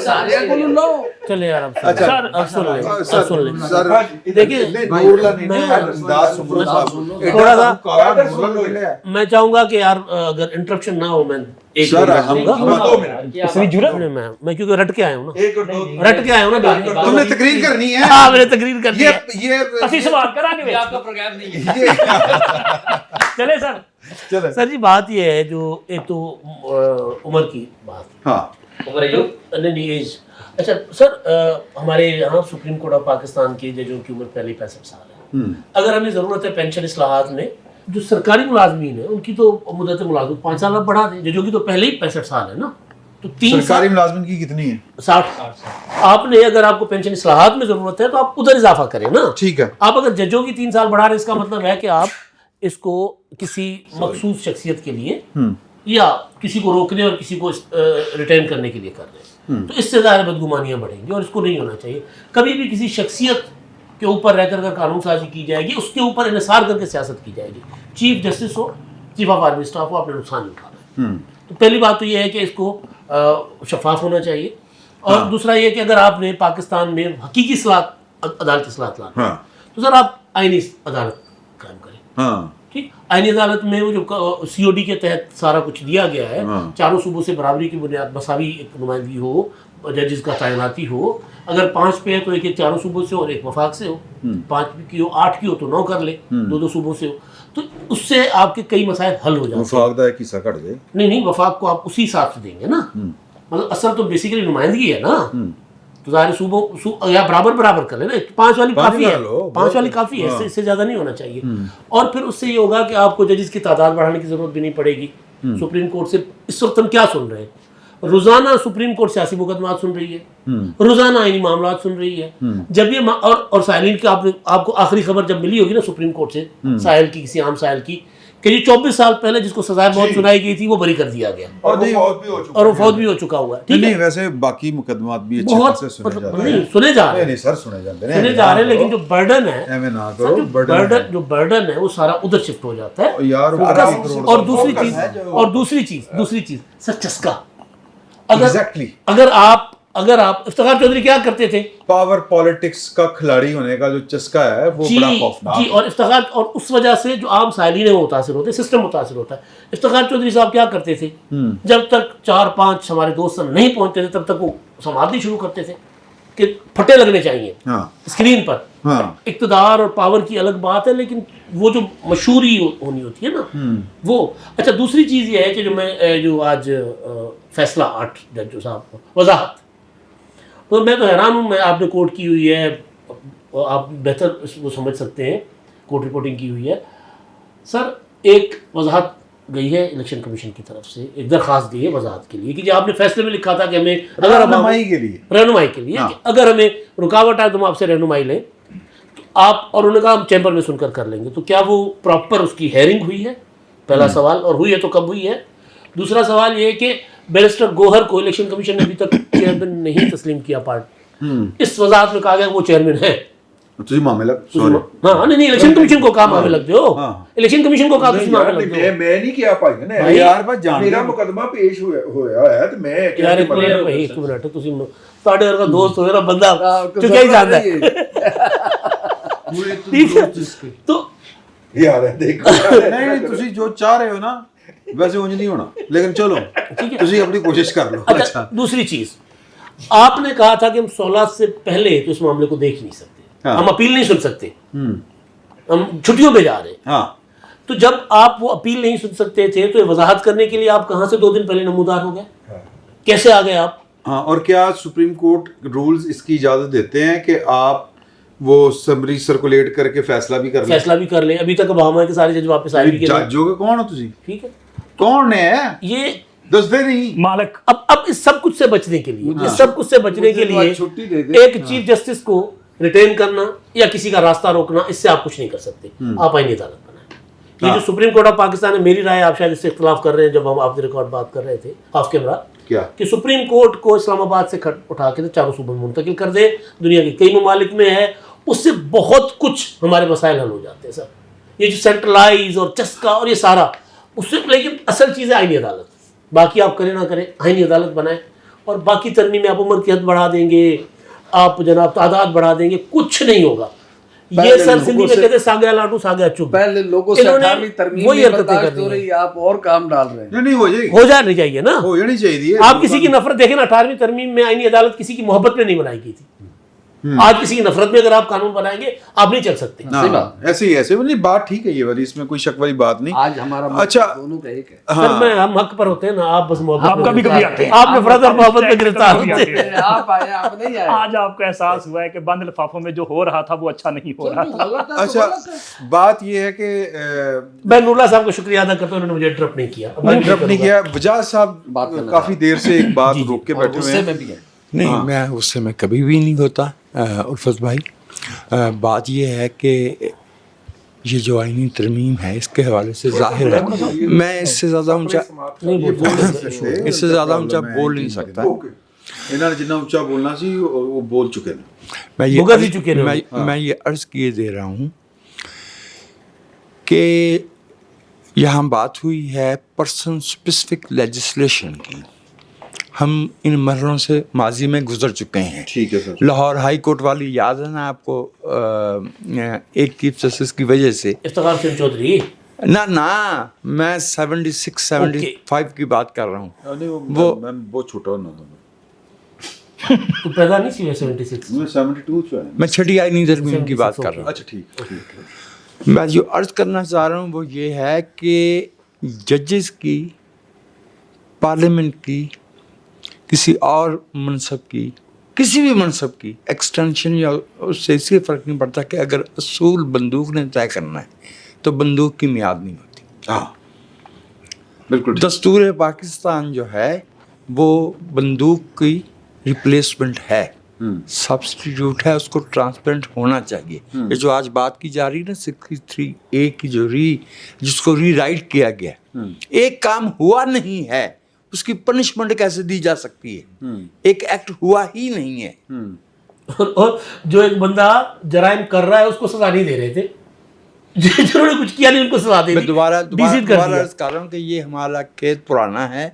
सारे को लो। चले यार अब अच्छा, सर अब सुन ले अब सुन ले ਸਰ देखिए, ਨੂਰਲਾ ਨਹੀਂ ਅੰਦਾਜ਼ ਸੁਮਰੂ ਸਾਹਿਬ थोड़ा सा ਕਾਰਾ ਨੂਰਲਾ ਹੈ मैं चाहूंगा कि यार अगर इंटरप्शन ना हो मैं एक सर मिनट हम दूंगा। 2 मिनट इतनी जुर्रत नहीं, मैं क्योंकि रट के आया हूँ ना, रट के आया हूँ ना तुमने तकरीर करनी है हाँ मैंने तकरीर कर दी है। ये ਅਸੀਂ ਸਵਾਲ ਕਰਾਂਗੇ ये ਵਿੱਚ। आपका प्रोग्राम नहीं है। चले सर। चले सर जी बात ये है जो एक तो उम्र की बात, हाँ उमर अय्यूब नहीं एज। अच्छा सर हमारे यहाँ सुप्रीम कोर्ट ऑफ पाकिस्तान के जजों की उम्र पहले 65 साल है। अगर हमें ज़रूरत है पेंशन इस्लाहात में, जो सरकारी मुलाजमीन है उनकी तो मुद्दत मुलाजमत 5 साल अब बढ़ा दें, जजों की तो पहले ही 65 साल है ना, तो 3 सरकारी साल मुलाजमन की कितनी है 60। आपने अगर आपको पेंशन इस्लाहात में ज़रूरत है तो आप उधर इजाफा करें ना। ठीक है आप अगर जजों की 3 साल बढ़ा रहे हैं, इसका मतलब है कि आप इसको किसी मखसूस शख्सियत के लिए या किसी को रोकने और किसी को रिटेन करने के लिए कर रहे हैं, तो इससे ज़्यादा बदगुमानियाँ बढ़ेंगी और इसको नहीं होना चाहिए। कभी भी किसी शख्सियत के ऊपर रहकर अगर कानून साजी की जाएगी, उसके ऊपर इन्हिसार करके सियासत की जाएगी, चीफ जस्टिस हो, चीफ ऑफ आर्मी स्टाफ हो, आपने नुकसान नहीं उठाना है। तो पहली बात तो ये है कि इसको शफाफ होना चाहिए, और दूसरा ये कि अगर आपने पाकिस्तान में हकीकी सलाहत अदालती सलाहत लाना हाँ तो सर आप आईनी अदालत कायम करें। हाँ ठीक, आईनी अदालत में वो जो सीओडी के तहत सारा कुछ दिया गया है, चारों सूबों से बराबरी की बुनियाद मसावी एक नुमाइंदगी हो, जजेस का तैनाती हो, अगर 5 पे है तो एक चारों सूबों से और एक वफाक से हो, 5 की हो 8 की हो तो 9 कर ले, 2 सूबों से हो, तो उससे आपके कई मसाइल हल हो जाते हैं। वफाक दा किस्सा कट दे नहीं वफाक को आप उसी हिसाब से देंगे ना, मतलब असल तो बेसिकली नुमाइंदगी है ना, तो ज़ाहिर सूबों या बराबर कर लेना, 5 वाली काफ़ी है, 5 वाली काफ़ी है, इससे ज़्यादा नहीं होना चाहिए। और फिर उससे ये होगा कि आपको जजेस की तादाद बढ़ाने की ज़रूरत भी नहीं पड़ेगी। सुप्रीम कोर्ट से इस वक्त हम क्या सुन रहे हैं, रोज़ाना सुप्रीम कोर्ट सियासी मुकदमात सुन रही है, रोज़ाना आईनी मामलात सुन रही है। जब ये और साहिल की आपको आखिरी खबर जब मिली होगी ना सुप्रीम कोर्ट से साहिल की, किसी आम साहिल की, कि ये 24 साल पहले जिसको सजाए मौत सुनाई गई थी वो बरी कर दिया गया और नहीं और वो फौत भी हो चुका हुआ है। ठीक नहीं है, वैसे बाकी मुकदमात भी अच्छे बहुत से सुने जाते हैं नहीं सुने जा रहे हैं, नहीं सर सुने जाते हैं सुने जा रहे हैं, लेकिन जो बर्डन है, एवं ना सर, करो जो बर्डन है वो सारा उधर शिफ्ट हो जाता है। यार और दूसरी चीज सर चस्का, एग्जैक्टली अगर आप इफ्तिखार चौधरी क्या करते थे, पावर पॉलिटिक्स का खिलाड़ी होने का जो चस्का है वो जी बड़ा खौफनाक जी, और इफ्तिखार और उस वजह से जो आम साइलिन है वो मुतासिर होते हैं, सिस्टम मुतासिर होता है। इफ्तिखार चौधरी साहब क्या करते थे, जब तक 4-5 हमारे दोस्त नहीं पहुंचते थे तब तक वो संवादनी शुरू करते थे कि फटे लगने चाहिए हाँ स्क्रीन पर। हाँ इक़्तिदार और पावर की अलग बात है, लेकिन वो जो मशहूरी होनी होती है ना वो। अच्छा दूसरी चीज़ ये है कि जो आज फैसला 8 जज साहब वजाहत, तो मैं तो हैरान हूँ, मैं आपने कोर्ट की हुई है, आप बेहतर वो समझ सकते हैं, कोर्ट रिपोर्टिंग की हुई है सर। एक वजाहत गई है इलेक्शन कमीशन की तरफ से, एक दरख्वास्त गई है वजाहत के लिए कि जो आपने फैसले में लिखा था कि हमें रहनुमाई के लिए कि अगर हमें रुकावट आए तो हम आपसे रहनुमाई लें, तो आप, और उन्होंने कहा हम चैम्बर में सुनकर कर लेंगे। तो क्या वो प्रॉपर उसकी हेयरिंग हुई है, पहला सवाल, और हुई है तो कब हुई है। दूसरा सवाल ये है कि बैरिस्टर गोहर को इलेक्शन कमीशन ने अभी तक चेयरमैन नहीं तस्लीम किया पार्ट, इस वजाहत में कहा गया वो चेयरमैन है। तुझे मामला सॉरी हाँ नहीं इलेक्शन कमीशन को कहा मामले लग दो, इलेक्शन कमीशन को कहा तुझे मामले लग दो। मैं नहीं किया भाई ने यार बस जान मेरा मुकदमा पेश होया है ते मैं यार एक मिनट ਤੁਸੀਂ ਤੁਹਾਡੇ ਵਰਗਾ ਦੋਸਤ ਹੋਵੇ ਨਾ ਬੰਦਾ ਚੁੱਕਿਆ ਹੀ ਜਾਂਦਾ ਹੈ। ठीक है, तो यार देखो नहीं ਤੁਸੀਂ ਜੋ ਚਾਹ ਰਹੇ ਹੋ ਨਾ वैसे उंज नहीं होना, लेकिन चलो ठीक है, ਤੁਸੀਂ अपनी कोशिश कर लो। अच्छा दूसरी चीज, आपने कहा था कि हम 16 से पहले तो इस मामले को देख नहीं सकते, हाँ। हम अपील नहीं सुन सकते, हम छुट्टियों पे जा रहे हैं। हाँ तो जब आप वो अपील नहीं सुन सकते थे तो ये वजाहत करने के लिए आप कहाँ से 2 दिन पहले नमूदार हो गए, कैसे आ गए आप? हाँ, और क्या सुप्रीम कोर्ट रूल्स इसकी इजाजत देते हैं कि आप वो समरी सर्कुलेट करके फैसला भी कर लें? अभी तक बहामा के सारे जज वापस आए भी कि नहीं? जजोगे कौन हो तुझी? ठीक है, कौन है ये दसदे नहीं मालिक अब इस सब कुछ से बचने के लिए, इस सब कुछ से बचने के लिए छुट्टी दे दे। एक चीफ जस्टिस को रिटेन करना या किसी का रास्ता रोकना, इससे आप कुछ नहीं कर सकते। आप आईनी अदालत बनाएं, یہ جو سپریم کورٹ آف پاکستان ہے، میری رائے آپ شاید اس سے اختلاف کر رہے ہیں، جب ہم آپ ریکارڈ بات کر رہے تھے آف کیمرہ، کیا کہ سپریم کورٹ کو اسلام آباد سے اٹھا کے چاروں صوبوں میں منتقل کر دے. دنیا کے کئی ممالک میں ہے، اس سے بہت کچھ ہمارے مسائل حل ہو جاتے ہیں سر. یہ جو سینٹرلائز اور چسکا اور یہ سارا اس سے، لیکن اصل چیز ہے آئینی عدالت. باقی آپ کریں نہ کریں، آئینی عدالت بنائیں، اور باقی ترمیم میں آپ عمر کی حد بڑھا دیں گے، آپ جناب تعداد بڑھا دیں گے، کچھ نہیں ہوگا. یہ سر سندھی میں کہتے ہیں ساگیا لاڈو ساگیا چپ. پہلے لوگوں سے 18ویں ترمیم وہی میں حرکتیں کر برداشت رہی ہو ہیں. رہی ہے، آپ اور کام ڈال رہے ہیں. نہیں ہو جائے گی، ہو جانی چاہیے نا. ہو جانی چاہیے. آپ کسی کی نفرت دیکھیں نا، 18ویں ترمیم میں آئینی عدالت کسی کی محبت میں نہیں بنائی گئی تھی. آج کسی کی نفرت میں اگر آپ قانون بنائیں گے آپ نہیں چل سکتے. ایسے ہی ایسے نہیں، بات ٹھیک ہے یہ والی، اس میں کوئی شک والی بات نہیں. آج ہمارا اچھا دونوں کا ایک ہے. سر میں ہم حق پر ہوتے ہیں نا، آپ بس محبت آپ میں کبھی کبھی آتے ہیں، آپ نفرت اور محبت میں گرفتار ہوتے ہیں. آپ آئے آپ نہیں آئے. آج آپ کو احساس ہوا ہے کہ بند لفافوں میں جو ہو رہا تھا وہ اچھا نہیں ہو رہا تھا. اچھا بات یہ ہے کہ میں نوراللہ صاحب کو شکریہ ادا کرتا ہوں، انہوں نے مجھے انٹرپٹ نہیں کیا. انٹرپٹ نہیں کیا. وجاز صاحب کافی دیر سے ایک بات روک کے بیٹھے ہوئے ہیں. نہیں، میں اس سے میں کبھی بھی نہیں ہوتا الفت بھائی. بات یہ ہے کہ یہ جو آئینی ترمیم ہے اس کے حوالے سے ظاہر ہے، میں اس سے زیادہ اونچا بول نہیں سکتا. انہوں نے جتنا اونچا بولنا سی وہ بول چکے ہیں. میں یہ عرض کیے دے رہا ہوں کہ یہاں بات ہوئی ہے پرسن اسپیسیفک لیجسلیشن کی. ہم ان مرحلوں سے ماضی میں گزر چکے ہیں. ٹھیک ہے سر. لاہور ہائی کورٹ والی یاد ہے نا آپ کو، ایک چیف جسٹس کی وجہ سے. افتخار سنگھ چودھری. نہ میں 76 75 کی بات کر رہا ہوں. وہ میں بہت چھوٹا ہوں. تو پیدا نہیں سی 76 میں 72 سے میں چھٹی آئینی ترمیم کی بات کر رہا ہوں. اچھا ٹھیک. میں جو عرض کرنا چاہ رہا ہوں وہ یہ ہے کہ ججز کی، پارلیمنٹ کی، کسی اور منصب کی، کسی بھی منصب کی ایکسٹینشن یا اس سے اس سے فرق نہیں پڑتا کہ اگر اصول بندوق نے طے کرنا ہے تو بندوق کی میعاد نہیں ہوتی. ہاں بالکل. دستور پاکستان جو ہے وہ بندوق کی ریپلیسمنٹ ہے، سبسٹیٹیوٹ ہے، اس کو ٹرانسپیرنٹ ہونا چاہیے. یہ جو آج بات کی جا رہی ہے نا 63A کی جو جس کو ری رائٹ کیا گیا، ایک کام ہوا نہیں ہے، اس کی پنشمنٹ کیسے دی جا سکتی ہے؟ ایک ایکٹ ہوا ہی نہیں ہے. اور جو ایک بندہ جرائم کر رہا ہے اس کو سزا نہیں دے رہے تھے، جنہوں نے کچھ کیا نہیں ان کو سزا دے دی. میں دوبارہ عرض کر رہا ہوں کہ یہ ہمارا کھیت پرانا ہے،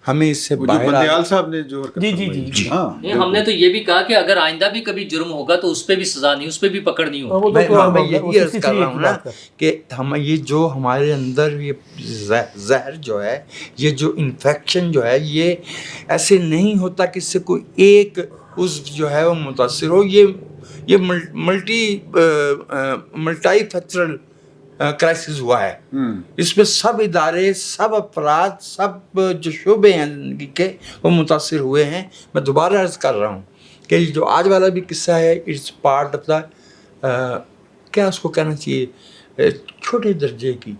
ہمیں اس سے باہر بندیال صاحب نے جو جی نہیں، ہم نے تو یہ بھی کہا کہ اگر آئندہ بھی کبھی جرم ہوگا تو اس پہ بھی سزا نہیں، اس پہ بھی پکڑ نہیں ہوگی. میں یہی عرض کر رہا ہوں نا کہ ہم یہ جو ہمارے اندر یہ زہر جو ہے، یہ جو انفیکشن جو ہے، یہ ایسے نہیں ہوتا کہ اس سے کوئی ایک عضو جو ہے وہ متاثر ہو. یہ ملٹائی فیکٹرل کرائسس ہوا ہے. اس میں سب ادارے، سب افراد، سب جو شعبے ہیں زندگی کے وہ متاثر ہوئے ہیں. میں دوبارہ عرض کر رہا ہوں کہ جو آج والا بھی قصہ ہے، اٹس پارٹ آف دا کیا اس کو کہنا چاہیے، چھوٹے درجے کی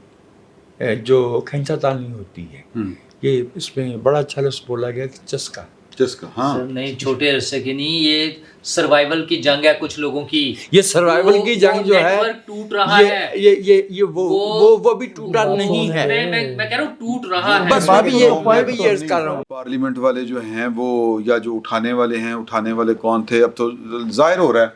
جو کھینچا تانی ہوتی ہے. یہ اس میں بڑا اچھا لفظ بولا گیا کہ چسکا. ہاں نہیں، چھوٹے عرصے کی نہیں، یہ سروائیول کی جنگ ہے کچھ لوگوں کی. یہ سروائیول کی جنگ جو ہے ٹوٹ رہا ہے، یہ وہ بھی ٹوٹا نہیں ہے. میں کہہ رہا ہوں ٹوٹ رہا ہے. بس میں بھی یہ عرض کر رہا ہوں. پارلیمنٹ والے جو ہیں وہ یا جو اٹھانے والے ہیں، اٹھانے والے کون تھے؟ اب تو ظاہر ہو رہا ہے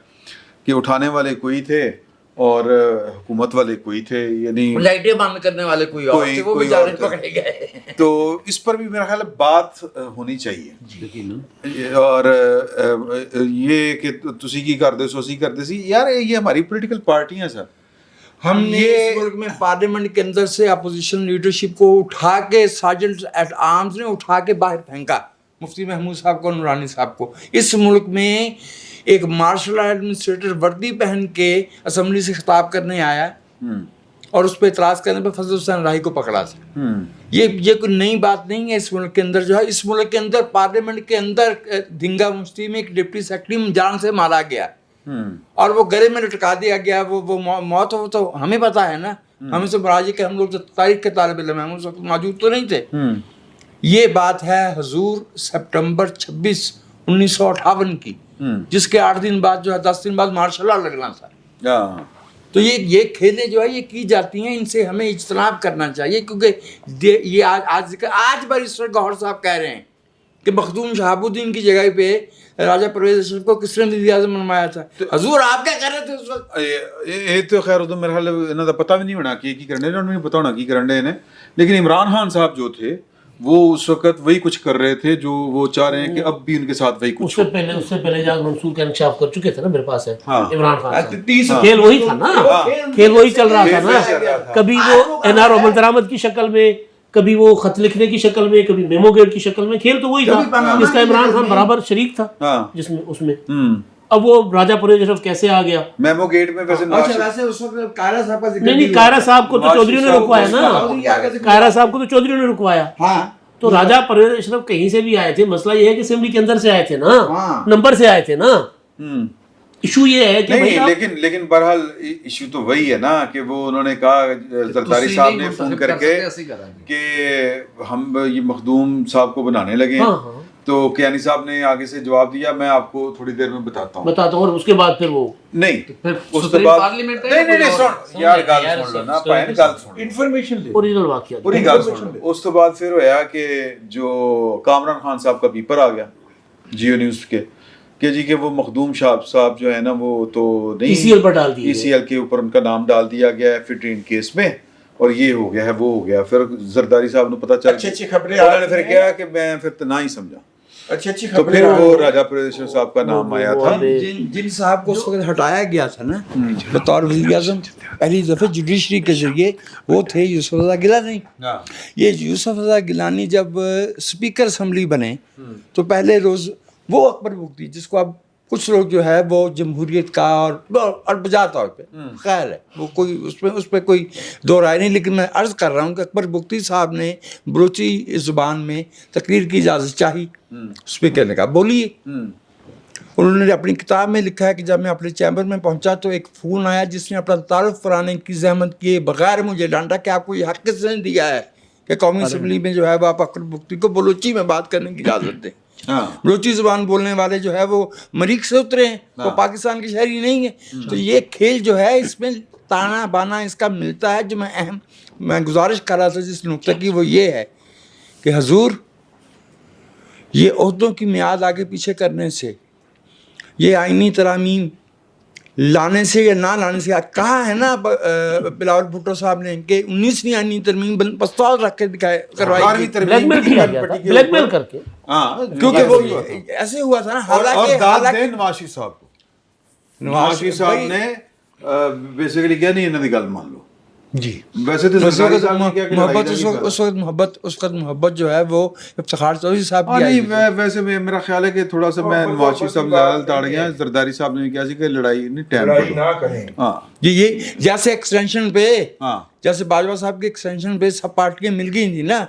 کہ اٹھانے والے کوئی تھے اور حکومت والے کوئی تھے، یعنی لائٹیں بند کرنے والے کوئی اور تھے، وہ بیچارے پکڑے گئے. تو اس پر بھی میرا خیال ہے بات ہونی چاہیے. اور یہ کہ تسی کی کر دے سوسی کر دے سی، یار یہ ہماری پولیٹیکل پارٹیاں سر. ہم نے اس ملک میں پارلیمنٹ کے اندر سے اپوزیشن لیڈرشپ کو اٹھا کے سارجنٹ ایٹ آرمز نے اٹھا کے باہر پھینکا، مفتی محمود صاحب کو، نورانی صاحب کو. اس ملک میں ایک مارشل ایڈمنسٹریٹر وردی پہن کے اسمبلی سے خطاب کرنے آیا اور اس پہ اعتراض کرنے پہ فضل حسین راہی کو پکڑا تھا. یہ کوئی نئی بات نہیں ہے. اس ملک کے اندر جو ہے، اس ملک کے اندر پارلیمنٹ کے اندر دھنگا مفتی میں ایک ڈپٹی سیکرٹری جان سے مارا گیا اور وہ گلے میں لٹکا دیا گیا. وہ موت ہو تو ہمیں پتہ ہے نا، ہمیں سے مراجع کہ ہم لوگ تو تاریخ کے طالب علم ہیں، ہم اس وقت موجود تو نہیں تھے. یہ بات ہے حضور سپٹمبر 26 1958 کی، جس کے 8 دن بعد جو ہے 10 دن بعد مارشل لا لگنا تھا. تو یہ کھیلیں جو ہے یہ کی جاتی ہیں، ان سے ہمیں اجتناب کرنا چاہیے، کیونکہ یہ آج بیرسٹر گوہر صاحب کہہ رہے ہیں کہ مخدوم شہاب الدین کی جگہ پہ راجہ پرویز اشرف کو کس نے وزیر اعظم بنوایا تھا؟ حضور آپ کیا کہہ رہے تھے اس وقت؟ یہ تو خیر ادھر میرے خیال انہوں کا پتہ بھی نہیں ہونا کہ کرنے انہوں نے پتا ہونا کی کرنے نے، لیکن عمران خان صاحب جو تھے وہ اس وقت وہی کچھ کر رہے تھے جو وہ چاہ رہے ہیں کہ اب بھی ان کے ساتھ وہی کچھ. اس سے پہلے جہاز منصور کا انکشاف کر چکے تھے نا، میرے پاس ہے عمران خان صاحب. 30 کھیل وہی تھا نا، کھیل وہی چل رہا تھا نا. کبھی وہ این آر عمر درآمد کی شکل میں، کبھی وہ خط لکھنے کی شکل میں، کبھی میمو گیٹ کی شکل میں. کھیل تو وہی تھا جس کا عمران خان برابر شریک تھا جس میں اس میں. اب وہ راجہ پرویز اشرف کیسے آ گیا؟ میمو گیٹ میں ویسے ویسے اس وقت قائرہ صاحب کا ذکر نہیں، قائرہ صاحب کو تو چودھریوں نے رکوایا نا، قائرہ صاحب کو تو چودھریوں نے رکوایا. تو راجہ پرویز اشرف کہیں سے بھی آئے تھے، مسئلہ یہ ہے کہ اسمبلی کے اندر سے آئے تھے نا، نمبر سے آئے تھے نا. ایشو یہ ہے کہ لیکن بہرحال ایشو تو وہی ہے نا کہ وہ انہوں نے کہا زرداری صاحب نے فون کر کے کہ ہم یہ مخدوم صاحب کو بنانے لگے ہیں، تو کیانی صاحب نے آگے سے جواب دیا میں آپ کو تھوڑی دیر میں بتاتا ہوں. اور اس کے بعد پھر وہ نہیں اس کے بعد نہیں سن یار گل سن لو نا پائن گل سن انفارمیشن لے اوریجنل واقعہ پوری گل سن لو. اس کے بعد پھر ہویا کہ جو کامران خان صاحب کا پیپر آ گیا جیو نیوز کے کہ جی کہ وہ مخدوم صاحب جو ہے نا وہ تو نہیں ای سی ایل پر ڈال دیا، ای سی ایل کے اوپر ان کا نام ڈال دیا گیا ہے فٹرین کیس میں، اور یہ ہو گیا ہے وہ ہو گیا. پھر زرداری صاحب نے پتہ چل اچھی خبریں انہوں نے پھر کیا کہ میں پھر تو نہ ہی سمجھا، اچھی تو پھر وہ راجہ پرویز صاحب کا نام آیا تھا. جن صاحب کو اس وقت ہٹایا گیا تھا نا بطور وزیر اعظم پہلی دفعہ جوڈیشری کے ذریعے، وہ تھے یوسف رضا گیلانی. یہ یوسف رضا گیلانی جب اسپیکر اسمبلی بنے تو پہلے روز وہ اکبر بگٹی، جس کو اب کچھ لوگ جو ہے وہ جمہوریت کا اور بجا طور پہ خیر ہے وہ کوئی اس پہ کوئی دو رائے نہیں، لیکن میں عرض کر رہا ہوں کہ اکبر بگٹی صاحب نے بلوچی زبان میں تقریر کی اجازت چاہی، اسپیکر نے کہا بولیے. انہوں نے اپنی کتاب میں لکھا ہے کہ جب میں اپنے چیمبر میں پہنچا تو ایک فون آیا جس نے اپنا تعارف کرانے کی زحمت کیے بغیر مجھے ڈانٹا کہ آپ کو یہ حق کس نے دیا ہے کہ قومی اسمبلی میں جو ہے وہ آپ اکبر بگٹی کو بلوچی میں بات کرنے کی اجازت دیں. بلوچی زبان بولنے والے جو ہے وہ مریخ سے اترے ہیں، وہ پاکستان کے شہری نہیں ہیں. تو یہ کھیل جو ہے اس میں تانا بانا اس کا ملتا ہے. جو میں گزارش کر رہا تھا جس نقطہ کی وہ یہ ہے کہ حضور یہ عہدوں کی میعاد آگے پیچھے کرنے سے، یہ آئینی ترامیم لانے سے یا نہ لانے سے، کہا ہے نا بلاول بھٹو صاحب نے کہ 19ویں آئینی ترمیم پستول رکھ کے کروائی، بلیک میل کیا گیا تھا، بلیک میل کر کے، کیونکہ وہ ایسے ہوا تھا نا. حالانکہ نواز شریف صاحب کو نواز شریف صاحب نے بیسیکلی کیا نہیں انہوں نے گل مان لو جی. ویسے تو محبت اس وقت محبت جو ہے وہ افتخار چودھری صاحب کی نہیں. ویسے میرا خیال ہے کہ تھوڑا سا میں نواز شریف صاحب زیادہ تاڑ گیا. زرداری صاحب نے کیا سی کہ لڑائی نہیں ٹائم نہ کریں. ہاں یہ جیسے ایکسٹینشن پہ جیسے باجوہ صاحب کے ایکسٹینشن پہ سب پارٹیاں مل گئی تھیں نا،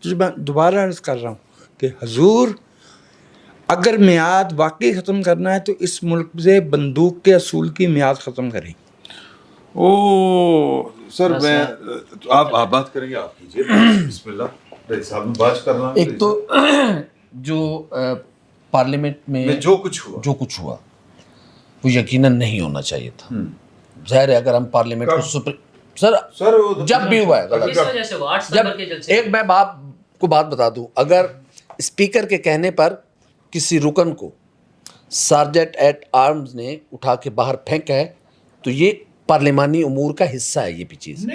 تو میں دوبارہ عرض کر رہا ہوں کہ حضور اگر میعاد واقعی ختم کرنا ہے تو اس ملک سے بندوق کے اصول کی میعاد ختم کریں. او سر میں آپ بات کریں گے، آپ کیجیے بسم اللہ. صاحب میں بات کرنا ایک تو جو پارلیمنٹ میں جو کچھ ہوا وہ یقیناً نہیں ہونا چاہیے تھا. ظاہر ہے اگر ہم پارلیمنٹ کو سر جب بھی ہوا ہے، جب ایک میں آپ کو بات بتا دوں، اگر اسپیکر کے کہنے پر کسی رکن کو سارجنٹ ایٹ آرمز نے اٹھا کے باہر پھینکا ہے تو یہ پارلیمانی امور کا حصہ ہے. یہ بھی چیز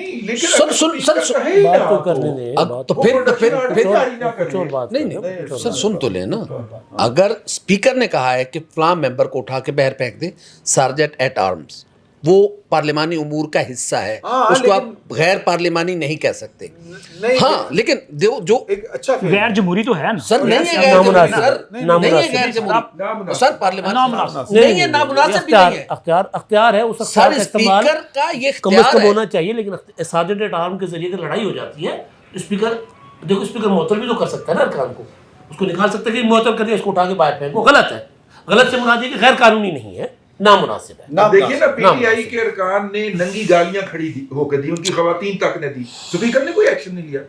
سر سن تو لیں نا. اگر اسپیکر نے کہا ہے کہ فلاں ممبر کو اٹھا کے باہر پھینک دیں سارجنٹ ایٹ آرمز، وہ پارلیمانی امور کا حصہ ہے، اس کو آپ غیر پارلیمانی نہیں کہہ سکتے. ہاں لیکن جو غیر جمہوری تو ہے نا سر، نہیں ہے غیر جمہوری سر، پارلیمان نہیں ہے، نامناسب بھی نہیں ہے. اختیار ہے اس سر اسپیکر کا یہ اختیار ہونا چاہیے، لیکن سارجنٹ ایٹ آرم کے ذریعے اگر لڑائی ہو جاتی ہے اسپیکر دیکھو، اسپیکر معطل بھی تو کر سکتا ہے نا ارکان کو، اس کو نکال سکتا ہے کہ معطل کر دیا، اس کو اٹھا کے باہر پھینکو. غلط ہے. غلط سے مراد یہ کہ غیر قانونی نہیں ہے، نامناسب ہے. دیکھیے نا پی ٹی آئی کے ارکان نے ننگی گالیاں کھڑی ہو کے دی، ان کی خواتین تک نے دی، اسپیکر نے کوئی ایکشن نہیں لیا،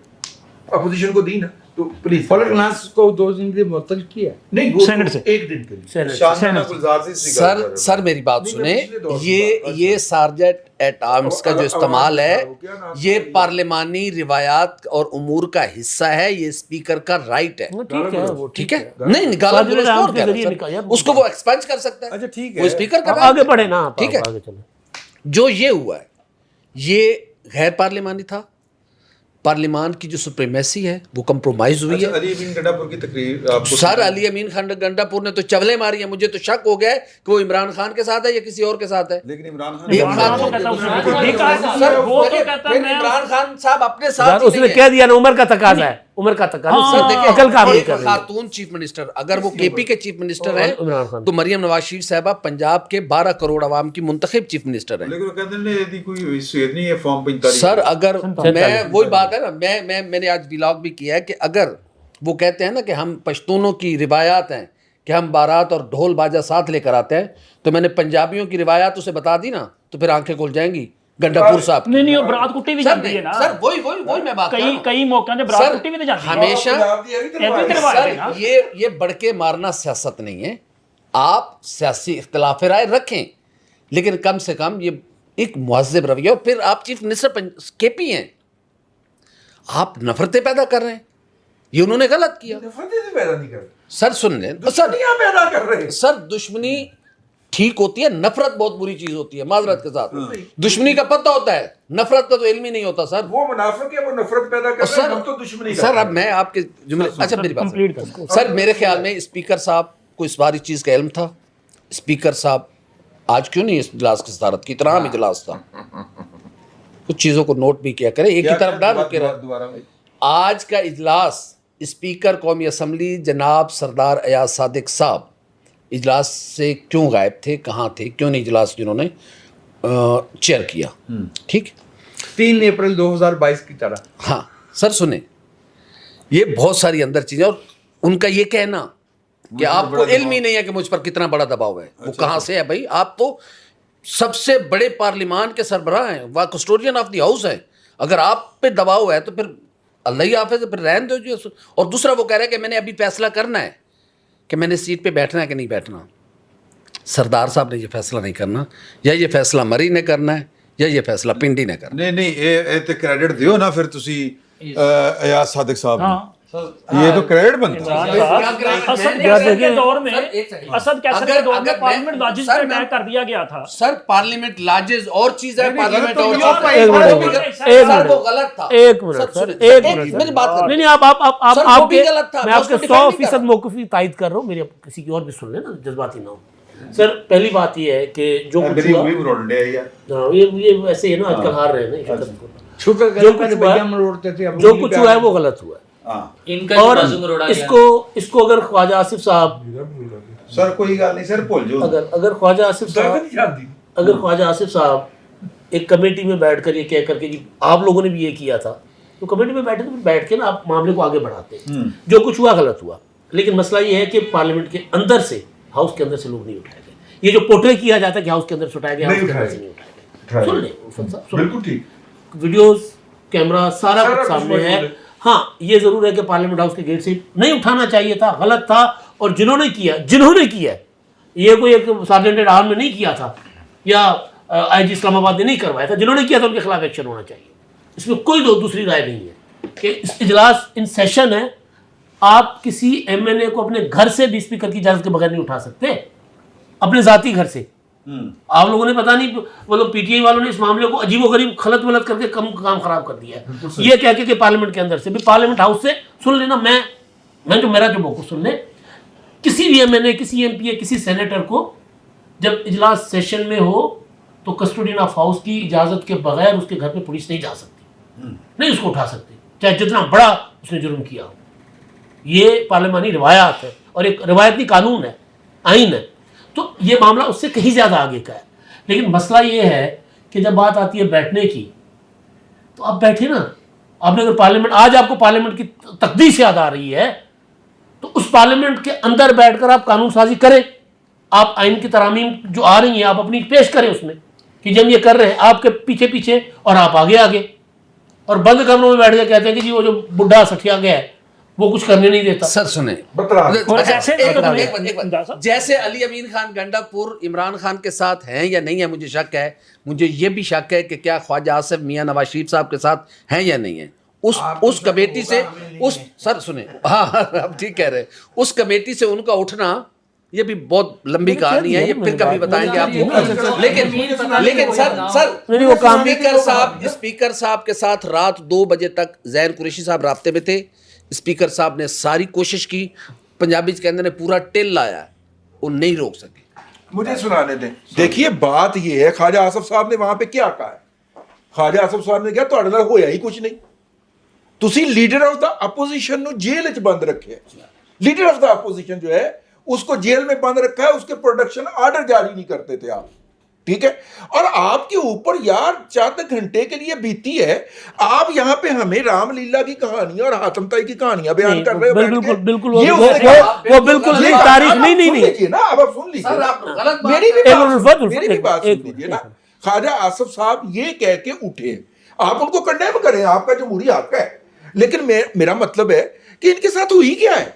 اپوزیشن کو دی نا. तो प्लीज फलक नाज को 2 दिन के लिए मुअत्तल किया। नहीं वो सेनेट से। एक दिन के लिए शाहनामा गुलजार से इसकी बात कर रहे सर मेरी बात सुने, पिछले दौर की बात ये सार्जेंट एट आर्म्स का जो इस्तेमाल है ये पार्लिमानी रिवायात और उमूर का हिस्सा है, ये स्पीकर का राइट है, ठीक है वो ठीक है। नहीं निकाला सार्जेंट दुरुस्त आर्म्स और के क्या जरिए है निकाला, सर, उसको वो एक्सपेंड कर सकता है। अच्छा ठीक वो है, स्पीकर का आप right आगे है। बढ़े ना, आप ठीक है। आगे चले। जो ये हुआ है ये गैर पार्लिमानी था, पार्लिमान की जो सुप्रीमेसी है वो कंप्रोमाइज हुई अच्छा, है। अली अमीन गंडापुर की तकरीर आपको सर अली अमीन खान गंडापुर ने तो चवले मारी है, मुझे तो शक हो गया है कि वो इमरान खान के साथ है या किसी और के साथ है। लेकिन इमरान खान एक इमरान खान खातून- तो कहता है उसने- सर, ठीक है, सर, वो तो फिर कहता है मैं- इमरान खान साहब अपने यार साथ ही उसने नहीं है। कह दिया ना, उम्र का तकाजा है, उम्र का तकाजा। सर देखिए, अकल काम नहीं एक कर रही है। खातून चीफ मिनिस्टर, अगर वो केपी के चीफ मिनिस्टर इमरान हैं खान। तो मरियम नवाज शरीफ साहबा पंजाब के 12 करोड़ आवाम की मुंतखब चीफ मिनिस्टर हैं। लेकिन वो कहते हैं यदि कोई शेर नहीं है फॉर्म 45 सर अगर सैंतालीस। मैं वही बात है ना, मैंने आज व्लॉग भी किया है कि अगर वो कहते हैं ना कि हम पश्तूनों की रिवायात हैं कि हम बारात और ढोल बाजा साथ लेकर आते हैं, तो मैंने पंजाबियों की रिवायात उसे बता दी ना तो फिर आंखें खुल जाएंगी गंडापुर साहब की। नहीं वो बरात कुट्टी भी सर जाती है नहीं, ना सर वही मैं बात कर रहा कई हूं। कई मौकों पे बरात सर, कुट्टी भी तो जाती है हमेशा ये भी करवाते हैं ना। सर ये बढ़के मारना सियासत नहीं है। आप सियासी इख्तिलाफ राय रखें लेकिन कम से कम ये एक मुहज़्ज़ब रवैया। और फिर आप चीफ मिनिस्टर केपी हैं, आप नफरतें पैदा कर रहे हैं, ये उन्होंने गलत किया। नफरतें पैदा नहीं कर रहे, सर सुन लें सर, दुश्मनियां पैदा कर रहे हैं। सर दुश्मनी ठीक होती है, नफरत बहुत बुरी चीज होती है। माजरत के साथ दुश्मनी का पता होता है, नफरत का तो इल्म ही नहीं होता सर। वो मुनाफिक है, वो नफरत पैदा कर रहे हैं, हम तो दुश्मनी सर अब मैं आपके जुमले, अच्छा मेरी बात कंप्लीट सुनो। कर सर मेरे ख्याल में स्पीकर साहब को इस बारी चीज़ का इल्म था। स्पीकर साहब आज क्यों नहीं इस इजलास की सदारत की, इतना अहम इजलास था, कुछ चीज़ों को नोट भी किया करें, एक ही तरफ ना रुके रहे। दोबारा भाई आज का इजलास स्पीकर कौमी असम्बली जनाब सरदार अयाज सादिक साहब इजलास से क्यों गायब थे, कहाँ थे, क्यों नहीं इजलास जिन्होंने चेयर किया, ठीक। 3 अप्रैल 2022 की तरह। हाँ सर सुने, ये बहुत सारी अंदर चीज़ें, और उनका ये कहना कि आपको इल्म ही नहीं है कि मुझ पर कितना बड़ा दबाव है, वो कहाँ से है भाई। आप तो सबसे बड़े पार्लिमान के सरबराह हैं, वह कस्टोडियन ऑफ द हाउस है, अगर आप पे दबाव है तो फिर अल्लाह ही हाफिज़, फिर रहने दो जी। और दूसरा वो कह रहा है कि मैंने अभी फैसला करना है कि मैंने सीट पे बैठना है कि नहीं बैठना। सरदार साहब ने ये फैसला नहीं करना, या ये फैसला मरी ने करना है या ये फैसला पिंडी ने करना। नहीं ਇਹ ਤੇ ਕ੍ਰੈਡਿਟ ਦਿਓ ਨਾ ਫਿਰ ਤੁਸੀਂ ਅਯਾਜ਼ ਸਾਦਿਕ ਸਾਹਿਬ ਨੂੰ हाँ ये तो क्रेडिट बनता है। असद कैसर के दौर में सर, एक सेकंड। असद कैसर के अगर- दौर अगर में मैं- पार्लियामेंट लाजिज सर, पे मैं- अटैक कर दिया गया था। सर पार्लियामेंट लाजेज और चीज है, पार्लियामेंट और एक चीज है। मिनट, एक सर, मिनट। वो गलत था। एक मिनट सर, सर, सुनिए, एक सर, मिनट मेरी सर। बात नहीं नहीं, आप सर, वो भी आपके गलत था, मैं मैं आपके उसको defend नहीं कर 100% रहा। मौकूफ की तायद कर रहा हूँ, मेरे किसी की और भी सुन लेना, जज्बाती ना हो। सर पहली बात ये है कि जो कुछ मेरी हुआ, मूवी मरोड़ ले यार हाँ, ये वैसे ही है ना, आजकल हार रहे हैं ना, ये खत्म करो। शुक्र जो करें कुछ पहले हुआ है, भैया मरोड़ते थे, अब जो उंगली कुछ पे हुआ है आ वो गलत हुआ है। हाँ इनका और बाजू मरोड़ा गया। इसको अगर ख्वाजा आसिफ साहब सर कोई गल नहीं सर भूल जाओ अगर ख्वाजा आसिफ साहब नहीं जानती। अगर ख्वाजा आसिफ साहब एक कमेटी में बैठ कर ये कह करके कि आप लोगों ने भी ये किया था, तो कमेटी में बैठे तो फिर बैठ के ना आप मामले को आगे बढ़ाते हैं। जो कुछ हुआ गलत हुआ, लेकिन मसला ये है कि पार्लियामेंट के अंदर से, हाउस के अंदर से लोग नहीं उठाए गए। ये जो पोर्ट्रे किया जाता है कि हाउस के अंदर से उठाया गया, हाउस के अंदर से नहीं उठाया गया। सुन ले उल्फत साहब, सुन ले। बिल्कुल ठीक। वीडियोस, कैमरा, सारा सारा कुछ कुछ सामने मौजूद है। है। हाँ ये जरूर है कि पार्लियामेंट हाउस के गेट से नहीं उठाना चाहिए था, गलत था। और जिन्होंने किया ये कोई एक सार्जेंट आर्म ने नहीं किया था या आईजी इस्लामाबाद ने नहीं करवाया था, जिन्होंने किया था उनके खिलाफ एक्शन होना चाहिए। इसमें कोई दूसरी राय नहीं है कि इस इजलास इन सेशन है, आप किसी एमएनए को अपने घर से भी स्पीकर की इजाजत के बगैर नहीं उठा सकते, अपने जाती घर से। आप लोगों ने पता नहीं वो लोग पीटीआई वालों ने इस मामले को अजीबोगरीब खलत वलत करके काम खराब कर दिया है। ये कह के पार्लियामेंट के अंदर से भी, पार्लियामेंट हाउस से सुन लेना, मैं जो मेरा जो मौक़िफ़ सुन ले, किसी भी एमएनए, किसी एमपी, किसी सेनेटर को जब इजलास सेशन में हो तो कस्टोडियन ऑफ हाउस की इजाज़त के बगैर उसके घर पे पुलिस नहीं जा सकती, नहीं उसको उठा सकती, चाहे जितना बड़ा उसने जुर्म किया हो। ये पार्लियामानी रिवायात है और एक रिवायती कानून है, आइन है। तो ये मामला उससे कहीं ज़्यादा आगे का है। लेकिन मसला ये है कि जब बात आती है बैठने की, तो आप बैठे ना। आपने अगर पार्लियामेंट, आज आपको पार्लियामेंट की तकदीस याद आ रही है, तो उस पार्लियामेंट के अंदर बैठकर आप कानून साजी करें। आप आइन की तरामीम जो आ रही हैं आप अपनी पेश करें उसमें कि जब ये कर रहे हैं आपके पीछे पीछे और आप आगे आगे, और बंद कमरों में बैठ के कहते हैं कि जी वो जो बुढ़ा सठिया गया है وہ کچھ کرنے نہیں دیتا. सर सुने बतरा और अच्छा, ऐसे- एक मिनट, एक एक मिनट, एक मिनट। मिनट। जैसे अली अमीन खान गंडापुर इमरान खान के साथ हैं या नहीं है, मुझे शक है. मुझे ये भी शक है कि क्या ख्वाजा आसिफ मियां नवाज शरीफ साहब के साथ हैं या नहीं है. उस कमेटी से उस सर सुने, हाँ आप ठीक कह रहे हैं, उस कमेटी से उनका उठना ये भी बहुत लंबी कहानी है, ये फिर कभी बताएंगे आपको. लेकिन सर वो काम स्पीकर साहब के साथ रात 2 बजे तक जैन कुरैशी साहब राब्ते में थे. स्पीकर साहब ने सारी कोशिश की, पंजाबी के अंदर ने पूरा टिल लाया, वो नहीं रोक सके. मुझे सुनाने दें. देखिए बात ये है, ख्वाजा आसिफ साहब ने वहां पे क्या कहा है. ख्वाजा आसिफ साहब ने क्या ਤੁਹਾਡੇ ਨਾਲ ਹੋਇਆ ਹੀ ਕੁਝ ਨਹੀਂ. ਤੁਸੀਂ लीडर ऑफ द अपोजिशन ਨੂੰ जेल ਵਿੱਚ ਬੰਦ ਰੱਖਿਆ. लीडर ऑफ द अपोजिशन जो है उसको जेल में बंद रखा है, उसके प्रोडक्शन ऑर्डर जारी नहीं करते थे आप. ठीक है, और आपके ऊपर यार चंद घंटे के लिए बीती है, आप यहाँ पे हमें रामलीला की कहानियां और हातम ताई की कहानियां बयान कर रहे हो. बिल्कुल बिल्कुल ये वो बिल्कुल नहीं, तारीख नहीं सुन लीजिए ना, अब आप सुन लीजिए. सर, आप गलत बात- मेरी भी बात सुन एक लीजिए ना. ख्वाजा आसिफ साहब ये कह के उठे, आप उनको कंडेम करें, आपका जमहूरी हक है, लेकिन मेरा मतलब है कि इनके साथ हुई क्या है.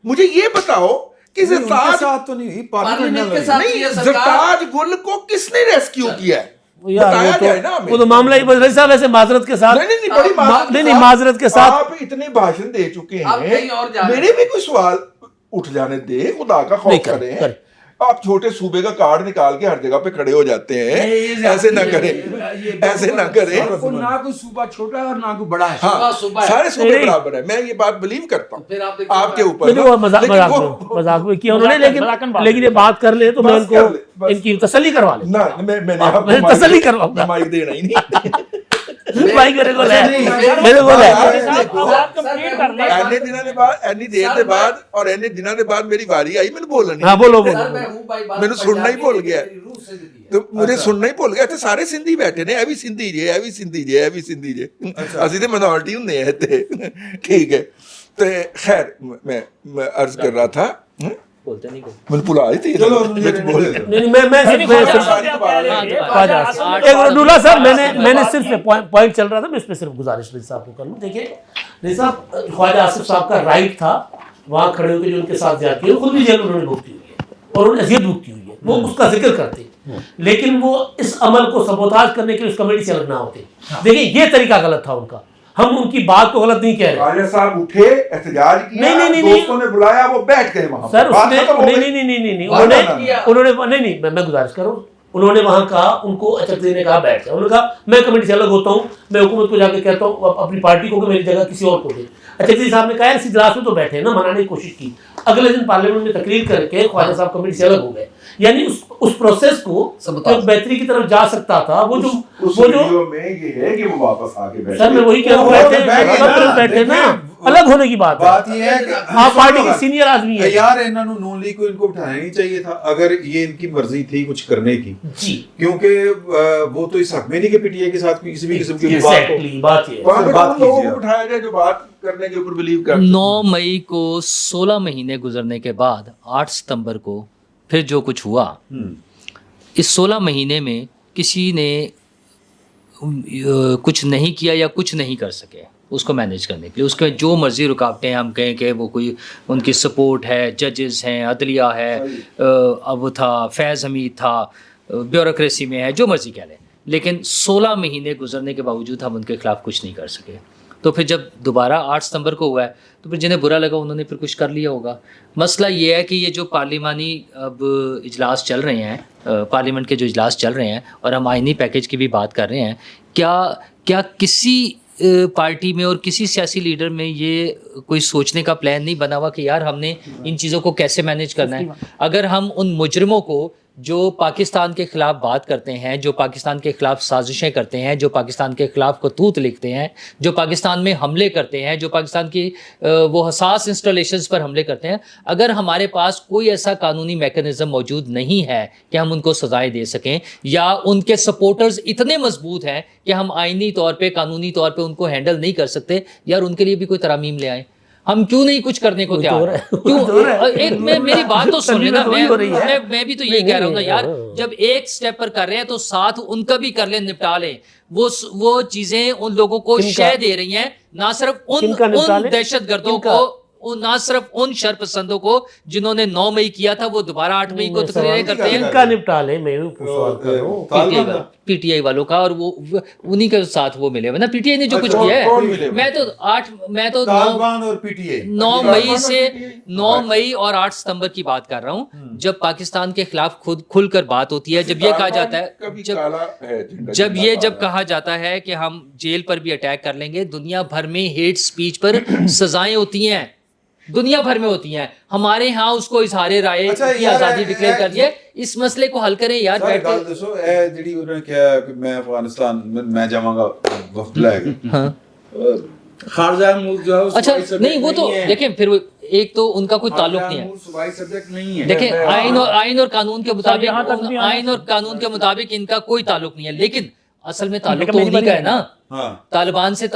मुझे ये बताओ कि उनके ज़रताज साथ तो नहीं हुई, पार्लियामेंट पार्लियामेंट के में साथ हुई। ये नहीं, सरकार- ज़रताज गुल को किसने रेस्क्यू किया है, यार बताया जाए ना हमें. वो तो मामला ही रजी साहब ऐसे माजरत के साथ नहीं, बड़ी माजरत नहीं माजरत के साथ आप इतने भाषण दे चुके आप कहीं और हैं, जा रहे मेरे भी कोई सवाल उठ जाने दे, खुदा का नहीं खौफ करें, करें. करें. आप छोटे सूबे का कार्ड निकाल के हर जगह पे खड़े हो जाते हैं, ऐसे ना करें, ऐसे ना करें. वो ना कोई सूबा छोटा है और ना कोई बड़ा है. हाँ, सूबा है. सारे सूबे नहीं। बराबर है, मैं ये बात बिलीव करता हूँ फिर आप देखिए आपके ऊपर नहीं, ना. वो मजाक लेकिन मजाक में किया उन्होंने, मजाकन बात लेकिन ये बात कर ले तो मैं बस कर ले, इनको बस. इनकी तसल्ली करवा ले. ना मैंने आपको मैं माइक तसल्ली दे- करवाऊंगा. माइक देना ही नहीं. भाई मेरे को ले, नहीं, मेरे को ले. आप बात कंप्लीट कर ले ਐਨੇ ਦਿਨਾਂ ਦੇ ਬਾਅਦ, ਐਨੀ ਦੇਰ ਦੇ ਬਾਅਦ ਔਰ ਐਨੇ ਦਿਨਾਂ ਦੇ ਬਾਅਦ ਮੇਰੀ ਵਾਰੀ ਆਈ ਮੈਨੂੰ ਬੋਲਣੀ. हाँ बोलो सर, बोलो. मैं हूँ भाई, बात मैंने सुनना ही भूल गया। रूह से दी है। ਤੇ ਮੁਝੇ ਸੁਣਨਾ ਹੀ ਭੁੱਲ ਗਿਆ. ਇੱਥੇ ਸਾਰੇ ਸਿੰਧੀ ਬੈਠੇ ਨੇ, ਇਹ ਵੀ ਸਿੰਧੀ ਜੇ, ਇਹ ਵੀ ਸਿੰਧੀ ਜੇ, ਇਹ ਵੀ ਸਿੰਧੀ ਜੇ. ਅਸੀਂ ਤੇ ਮਿਨੋਰਟੀ ਹੁੰਦੇ ਆ ਇੱਥੇ. ਠੀਕ ਹੈ. ਤੇ ਖੈਰ ਮੈਂ अर्ज कर रहा था, बोलते नहीं को ਮੈਨੂੰ ਭੁਲਾ ਹੀ ਤੀ चलो, ਵਿੱਚ बोल देता. नहीं मैं सिर्फ नूला साहब मैंने सिर्फ पॉइंट चल रहा था, मैं इस पे सिर्फ गुजारिश रजी साहब को कर लूँ. देखिए रजी साहब, ख्वाजा आसिफ साहब का राइट था वहाँ खड़े होकर जो उनके साथ ज्यादती है, खुद भी जेल उन्होंने भुगती हुई है और उन्हें अजियत भुगती हुई है, वो उसका जिक्र करते, लेकिन वो इस अमल को सबोताज करने के लिए उस कमेटी से अलग ना होते. देखिए ये तरीका गलत था उनका, हम उनकी बात को गलत नहीं कह रहे. राजा साहब उठे, एहतजाज किया, नहीं, दोस्तों ने बुलाया, वो बैठ गए वहां. सर बात उसने खत्म हो गई. नहीं वादा उन्होंने नहीं मैं गुजारिश करूँ, उन्होंने वहां कहा, उनको अचकज़ई ने कहा बैठ जाओ. उन्होंने कहा मैं कमेटी से अलग होता हूँ, मैं हुकूमत को जाकर कहता हूँ अपनी पार्टी को कि मेरी जगह किसी और को दे. अचकज़ई साहब ने कहा इस इजलास में तो बैठे ना, मनाने की कोशिश की, अगले दिन पार्लियामेंट में तकरीर करके ख्वाजा साहब कमेटी से अलग हो गए. यानी उस प्रोसेस को एक बेहतरी की तरफ जा सकता था. वो जो वीडियो में ये है कि वो वापस आके बैठे. सर मैं वही कह रहा हूँ, बैठे ना, अलग होने की बात है. बात ये है कि आप पार्टी के सीनियर आदमी है यार, इन्होंने नून लीग को इनको उठाना नहीं चाहिए था अगर ये इनकी मर्जी थी कुछ करने की, जी. क्योंकि वो तो इस हक में नहीं कि पीटीआई के साथ किसी भी किस्म की बात को Exactly, बात ये है. वहां पे बात उन लोगों कीजिए को आप. उठाया जाए जो बात करने के ऊपर बिलीव करते हैं. 9 मई को 16 महीने गुजरने के बाद 8 सितंबर को फिर जो कुछ हुआ, इस 16 महीने में किसी ने कुछ नहीं किया या कुछ नहीं कर सके उसको मैनेज करने के लिए. उसके जो मर्जी रुकावटें हम कहें कि वो कोई उनकी सपोर्ट है, जजेस हैं, अदलिया है, अब वो था फैज़ हमीद था, ब्यूरोक्रेसी में है, जो मर्जी कह लें, लेकिन 16 महीने गुजरने के बावजूद हम उनके खिलाफ कुछ नहीं कर सके. तो फिर जब दोबारा 8 सितंबर को हुआ है तो फिर जिन्हें बुरा लगा उन्होंने फिर कुछ कर लिया होगा. मसला ये है कि ये जो पार्लिमानी अब इजलास चल रहे हैं, पार्लियामेंट के जो इजलास चल रहे हैं और हम आइनी पैकेज की भी बात कर रहे हैं, क्या किसी पार्टी में और किसी सियासी लीडर में ये कोई सोचने का प्लान नहीं बना हुआ कि यार हमने इन चीज़ों को कैसे मैनेज करना है? अगर हम उन मुजरिमों को जो पाकिस्तान के ख़िलाफ़ बात करते हैं, जो पाकिस्तान के ख़िलाफ़ साजिशें करते हैं, जो पाकिस्तान के ख़िलाफ़ करतूत लिखते हैं, जो पाकिस्तान में हमले करते हैं, जो पाकिस्तान की वो हसास इंस्टॉलेशंस पर हमले करते हैं, अगर हमारे पास कोई ऐसा कानूनी मैकेनिज़्म मौजूद नहीं है कि हम उनको सज़ाएँ दे सकें, या उनके सपोर्टर्स इतने मजबूत हैं कि हम आइनी तौर पर, कानूनी तौर पर उनको हैंडल नहीं कर सकते, यार उनके लिए भी कोई तरामीम ले आएँ. ہم کیوں نہیں کچھ کرنے کو تیار کیوں ایک میری بات تو سن لینا میں بھی تو یہی کہہ رہا ہوں نا یار جب ایک سٹیپ پر کر رہے ہیں تو ساتھ ان کا بھی کر لیں نپٹا لیں وہ چیزیں ان لوگوں کو شے دے رہی ہیں نہ صرف ان دہشت گردوں کو نہ صرف ان شر پسندوں کو جنہوں نے 9 مئی کیا تھا وہ دوبارہ 8 مئی کو تقریریں کرتے ہیں ان کا نپٹا لیں میں سوال کر رہا ہوں پی ٹی آئی والوں کا اور وہ انہی کے ساتھ وہ ملے ہوئے نا پی ٹی آئی نے جو کچھ کیا ہے میں تو 9 مئی سے 9 مئی اور 8 ستمبر کی بات کر رہا ہوں جب پاکستان کے خلاف خود کھل کر بات ہوتی ہے جب یہ کہا جاتا ہے جب کہا جاتا ہے کہ ہم جیل پر بھی اٹیک کر لیں گے دنیا بھر میں ہیٹ سپیچ پر سزائیں ہوتی ہیں دنیا بھر میں ہوتی ہیں ہمارے ہاں اس کو اظہار رائے کی آزادی ڈکلیئر کر دیے اس مسئلے کو حل کریں یار بیٹھ کے دسو اے جڑی انہوں نے کہا کہ میں افغانستان میں جاواں گا وفد لائے گا خارجہ ملک جو ہے اچھا نہیں وہ تو دیکھیں پھر ایک تو ان کا کوئی تعلق نہیں ہے دیکھیں آئین اور قانون کے مطابق ان کا کوئی تعلق نہیں ہے لیکن اصل میں تعلق تو انہی کا ہے نا طالبان سے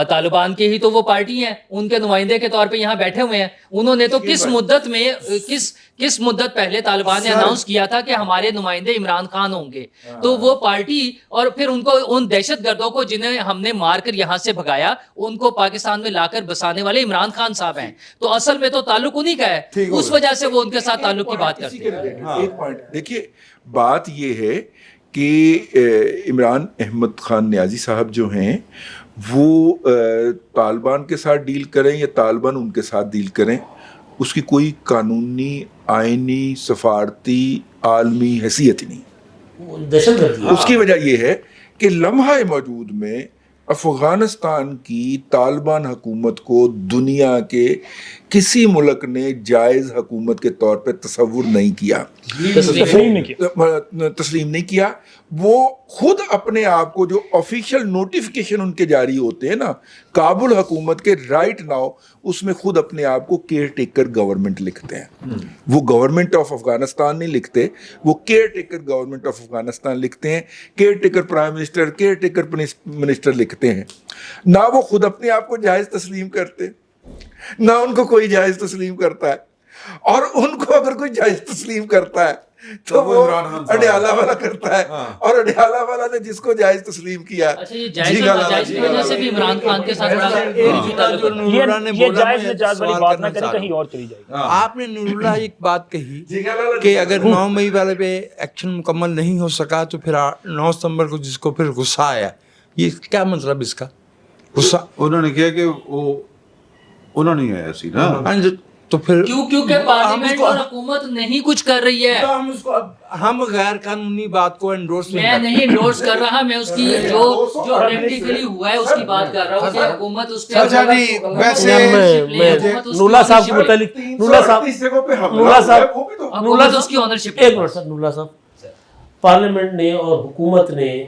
طالبان کے ہی تو وہ پارٹی ہیں ان کے نمائندے کے طور پہ یہاں بیٹھے ہوئے ہیں انہوں نے تو کس مدت پہلے طالبان نے اناؤنس کیا تھا کہ ہمارے نمائندے عمران خان ہوں گے تو وہ پارٹی اور پھر ان کو ان دہشت گردوں کو جنہیں ہم نے مار کر یہاں سے بھگایا ان کو پاکستان میں لا کر بسانے والے عمران خان صاحب ہیں تو اصل میں تو تعلق انہی کا ہے اس وجہ سے وہ ان کے ساتھ تعلق کی بات کرتے ہیں ایک پوائنٹ دیکھیے بات یہ ہے کہ عمران احمد خان نیازی صاحب جو ہیں وہ طالبان کے ساتھ ڈیل کریں یا طالبان ان کے ساتھ ڈیل کریں اس کی کوئی قانونی آئینی سفارتی عالمی حیثیت ہی نہیں اس کی وجہ یہ ہے کہ لمحہ موجود میں افغانستان کی طالبان حکومت کو دنیا کے کسی ملک نے جائز حکومت کے طور پہ تصور نہیں کیا تسلیم نہیں کیا وہ خود اپنے آپ کو جو آفیشیل نوٹیفیکیشن ان کے جاری ہوتے ہیں نا کابل حکومت کے رائٹ ناؤ اس میں خود اپنے آپ کو کیئر ٹیکر گورنمنٹ لکھتے ہیں وہ گورنمنٹ آف افغانستان نہیں لکھتے وہ care taker government of Afghanistan لکھتے ہیں care taker prime minister care taker minister لکھتے ہیں نہ وہ خود اپنے آپ کو جائز تسلیم کرتے نہ ان کو کوئی جائز تسلیم کرتا ہے اور ان کو اگر کوئی جائز تسلیم کرتا ہے تو وہ اڈیالہ والا کرتا ہے اور اڈیالہ والا نے جس کو جائز تسلیم کیا یہ جائز والی بات نہ کریں کہیں اور چلی جائے گی آپ نے نور اللہ ایک بات کہی کہ اگر 9 مئی والے پہ ایکشن مکمل نہیں ہو سکا تو پھر 9 ستمبر کو جس کو پھر غصہ آیا یہ کیا مطلب اس کا غصہ انہوں نے کیا کہ وہ انہوں نے آیا سی نا تو پھر کیونکہ پارلیمنٹ اور حکومت نہیں کچھ کر رہی ہے ہم غیر قانونی بات کو انڈورس میں نہیں انڈورس کر رہا میں اس کی جو پریکٹیکلی ہوا ہے اس کی بات کر رہا ہوں کہ حکومت اس پہ نولا صاحب کے متعلق حکومت اس کی اونرشپ ایک منٹ سر نولا صاحب پارلیمنٹ نے اور حکومت نے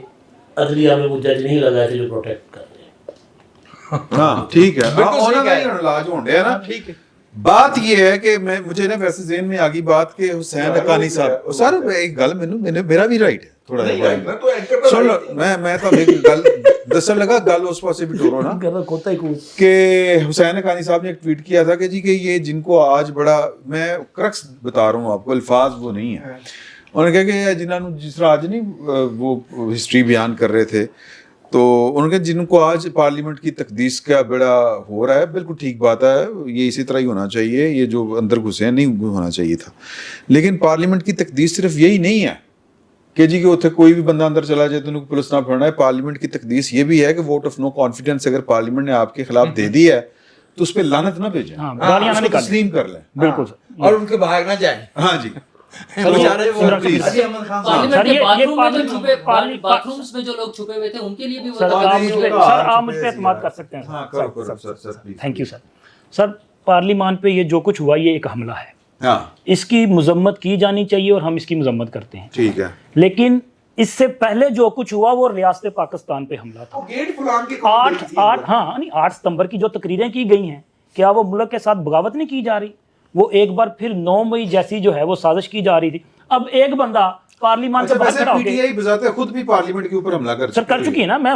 عدلیہ میں وہ جج نہیں لگائے تھے جو پروٹیکٹ کر رہے ہیں ہاں ٹھیک ہے بات یہ ہے کہ مجھے نا ویسے ذہن میں آگی بات کہ حسین حقانی صاحب سر ایک گل میرا بھی رائٹ ہے تھوڑا سن لو میں تو گل دسن لگا گل اس پاسے بھی ٹورو نا کہ حسین حقانی صاحب نے ایک ٹویٹ کیا تھا کہ جی کہ یہ جن کو آج بڑا میں کرکس بتا رہا ہوں آپ کو الفاظ وہ نہیں ہے انہوں نے کہا کہ جنہوں نے جس طرح آج نہیں وہ ہسٹری بیان کر رہے تھے تو ان کے جن کو آج پارلیمنٹ کی تقدیس کا بڑا ہو رہا ہے بالکل ٹھیک بات ہے یہ اسی طرح ہی ہونا چاہیے یہ جو اندر گھسے ہیں نہیں ہونا چاہیے تھا لیکن پارلیمنٹ کی تقدیس صرف یہی نہیں ہے کہ جی کہ اتنے کوئی بھی بندہ اندر چلا جائے تو ان کو پولیس نہ پھڑنا ہے پارلیمنٹ کی تقدیس یہ بھی ہے کہ ووٹ آف نو کانفیڈنس اگر پارلیمنٹ نے آپ کے خلاف دے دی ہے تو اس پہ لعنت نہ بھیجیں تسلیم کر لیں بالکل اور ان کے بھاگ نہ جائیں ہاں جی باتھرومز میں جو لوگ چھپے ہوئے تھے ان کے لیے بھی سر آپ مجھ پہ اعتماد کر سکتے ہیں تھینک یو سر پارلیمان پہ یہ جو کچھ ہوا یہ ایک حملہ ہے اس کی مذمت کی جانی چاہیے اور ہم اس کی مذمت کرتے ہیں ٹھیک ہے لیکن اس سے پہلے جو کچھ ہوا وہ ریاست پاکستان پہ حملہ تھا 8 ستمبر کی جو تقریریں کی گئی ہیں کیا وہ ملک کے ساتھ بغاوت نہیں کی جا رہی وہ ایک بار پھر 9 مئی جیسی جو ہے وہ سازش کی جا رہی تھی اب ایک بندہ پارلیمان سے باہر کھڑا ہو پی ٹی آئی بذات خود بھی پارلیمنٹ کے اوپر حملہ کر چکی ہے نا میں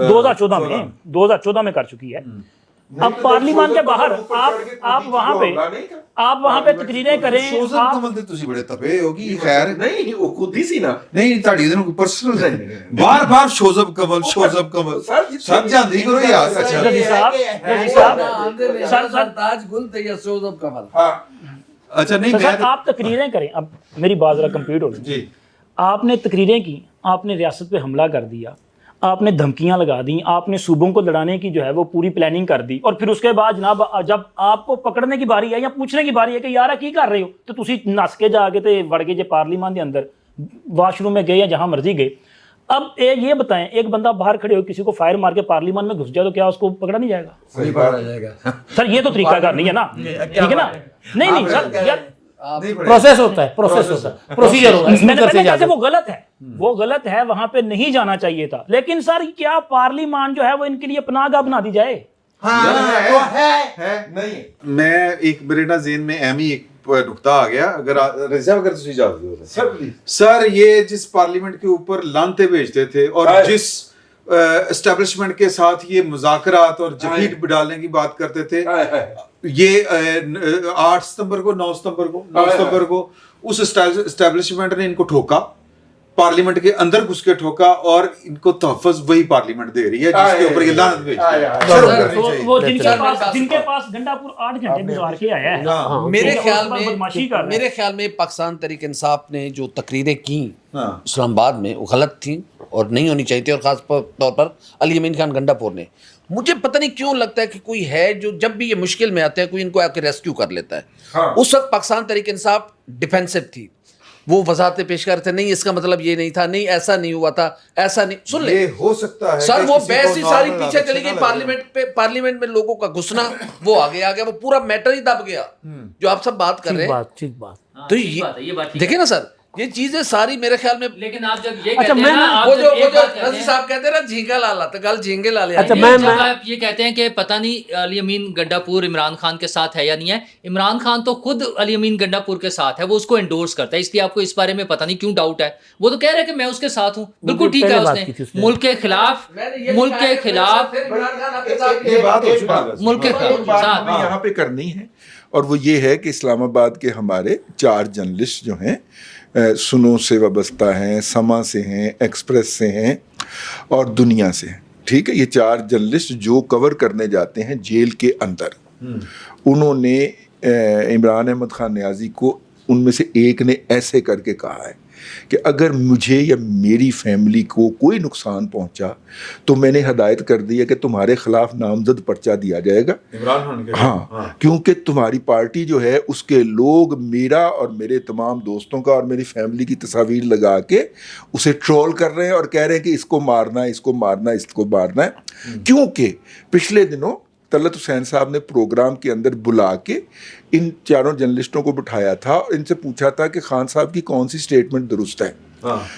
2014 میں کر چکی ہے اب پارلیمان کے باہر آپ وہاں پہ تقریریں کریں. شوزب کمل تے تسی بڑے تپے ہو گی خیر نہیں وہ خود ہی سی نا نہیں تاڑی دے نوں پرسنل بار بار شوزب کمل سب جاندی کرو یار. اچھا رضی صاحب تاج گل تے یا سوزب کمل. اچھا نہیں سر میں آپ تقریریں کریں. اب میری بات ذرا کمپلیٹ ہو جی آپ نے تقریریں کی, آپ نے ریاست پہ حملہ کر دیا, آپ نے دھمکیاں لگا دیں, آپ نے صوبوں کو لڑانے کی جو ہے وہ پوری پلاننگ کر دی, اور پھر اس کے بعد جناب جب آپ کو پکڑنے کی باری ہے یا پوچھنے کی باری ہے کہ یار کی کر رہے ہو, تو تسی نس کے جا کے تے وڑ کے جے پارلیمان دے اندر واش روم میں گئے یا جہاں مرضی گئے. اب یہ بتائیں ایک بندہ باہر کھڑے ہو کسی کو فائر مار کے پارلیمان میں گھس جائے تو کیا اس کو پکڑا نہیں جائے گا؟ صحیح بات آ جائے گا سر یہ تو طریقہ کار نہیں ہے نا, ٹھیک ہے نا. نہیں سر یار پروسیس ہوتا ہے پروسیجر ہوتا ہے. میں نے پہلے کہا کہ وہ غلط ہے, وہاں پہ نہیں جانا چاہیے تھا. لیکن سر کیا پارلیمان جو ہے وہ ان کے لیے پناہ گاہ بنا دی جائے؟ نہیں میں ایک میرے نا ذہن میں اہم ہی ایک نقطہ آ گیا. اگر رضا اگر تسی اجازت دو سر, یہ جس پارلیمنٹ کے اوپر لانتے بھیجتے تھے اور جس اسٹیبلشمنٹ کے ساتھ یہ مذاکرات اور جھیٹ ڈالنے کی بات کرتے تھے, یہ 8 ستمبر کو 9 ستمبر کو اس اسٹیبلشمنٹ نے ان کو ٹھوکا, پارلیمنٹ کے اندر گھس کے ٹھوکا, اور ان کو تحفظ وہی پارلیمنٹ دے رہی ہے جس کے اوپر یہ لعنت بھیجتے ہیں. وہ جن کے پاس گنڈا پور 8 گھنٹے گزار کے آیا ہے. میرے خیال میں پاکستان تحریک انصاف نے جو تقریریں کی اسلام آباد میں وہ غلط تھیں اور نہیں ہونی چاہیے تھی, اور خاص طور پر علی امین خان گنڈا پور نے. مجھے پتہ نہیں کیوں لگتا ہے کہ کوئی ہے جو جب بھی یہ مشکل میں آتے ہیں کوئی ان کو آ کے ریسکیو کر لیتا ہے. اس وقت پاکستان تحریک انصاف ڈیفینسو تھی, وہ وضاحتیں پیش کر تھے, نہیں اس کا مطلب یہ نہیں تھا, نہیں ایسا نہیں ہوا تھا, ایسا نہیں. سن لیں ہو سکتا ہے سر, وہ بحث ہی ساری پیچھے چلی گئی پارلیمنٹ میں لوگوں کا گھسنا, وہ آگے آ گیا, وہ پورا میٹر ہی دب گیا جو آپ سب بات کر رہے ہیں. ٹھیک بات. تو دیکھیں نا سر, یہ چیزیں ساری میرے خیال میں. لیکن آپ جب یہ کہتے ہیں نا, وہ جو رضی صاحب کہتے ہیں نا جھینگا لالا تو گل جھینگے لالے. جب آپ یہ کہتے ہیں کہ پتہ نہیں علی امین گنڈا پور عمران خان کے ساتھ ہے یا نہیں ہے, عمران خان تو خود علی امین گنڈا پور کے ساتھ ہے, وہ اس کو انڈورس کرتا ہے, اس لیے آپ کو اس بارے میں پتہ نہیں کیوں ڈاؤٹ ہے. وہ تو کہہ رہے ہیں کہ میں اس کے ساتھ ہوں, بالکل ٹھیک ہے, اس نے ملک کے خلاف یہاں پہ کرنی ہے, اور وہ یہ ہے کہ اسلام آباد کے ہمارے 4 جرنلسٹ جو ہیں سنو سے وابستہ ہیں, سما سے ہیں, ایکسپریس سے ہیں اور دنیا سے ہیں. ٹھیک ہے, یہ 4 جرنلسٹ جو کور کرنے جاتے ہیں جیل کے اندر, انہوں نے عمران احمد خان نیازی کو ان میں سے ایک نے ایسے کر کے کہا ہے کہ اگر مجھے یا میری فیملی کو کوئی نقصان پہنچا تو میں نے ہدایت کر دی ہے کہ تمہارے خلاف نامزد پرچہ دیا جائے گا. ہاں, کیونکہ تمہاری پارٹی جو ہے اس کے لوگ میرا اور میرے تمام دوستوں کا اور میری فیملی کی تصاویر لگا کے اسے ٹرول کر رہے ہیں اور کہہ رہے ہیں کہ اس کو مارنا ہے, اس کو مارنا ہے, اس کو مارنا ہے. کیونکہ پچھلے دنوں طلعت حسین صاحب نے پروگرام کے اندر بلا کے ان 4 جرنلسٹوں کو بٹھایا تھا اور ان سے پوچھا تھا کہ خان صاحب کی کون سی سٹیٹمنٹ درست ہے.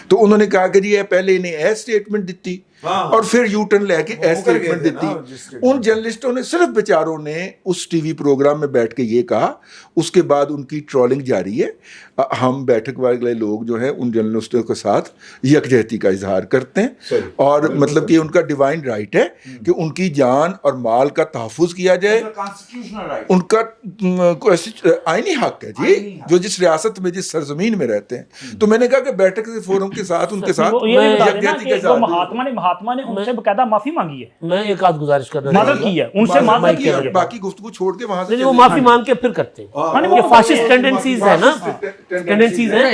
تو انہوں نے کہا کہ جی پہلے انہیں اے سٹیٹمنٹ دیتی اور پھر یو ٹرن لے کے اے سٹیٹمنٹ دیتی. ان جرنلسٹوں نے صرف بیچاروں نے اس ٹی وی پروگرام میں بیٹھ کے یہ کہا, اس کے بعد ان کی ٹرولنگ جاری ہے. ہم بیٹھک والے لوگ جو ہیں ان جرنلسٹوں کے ساتھ یکجہتی کا اظہار کرتے ہیں, اور مطلب کہ ان کا ڈیوائن رائٹ ہے کہ ان کی جان اور مال کا تحفظ کیا جائے, ان کا آئینی حق ہے جی, جو جس ریاست میں جس سرزمین میں رہتے ہیں. تو میں نے کہا کہ بیٹھک فورم کے ساتھ ان کے ساتھ یکجہتی کا اظہار. مہاتما نے ان سے باقاعدہ معافی مانگی ہے, میں ایک آدھ گزارش کرنا مدد کی ہے ان سے, معافی کی ہے, باقی گفتگو چھوڑ کے وہاں سے وہ معافی مانگ کے پھر کرتے ہیں. یہ فاشسٹ ٹینڈنسیز ہے نا, ٹینڈنسیز ہیں.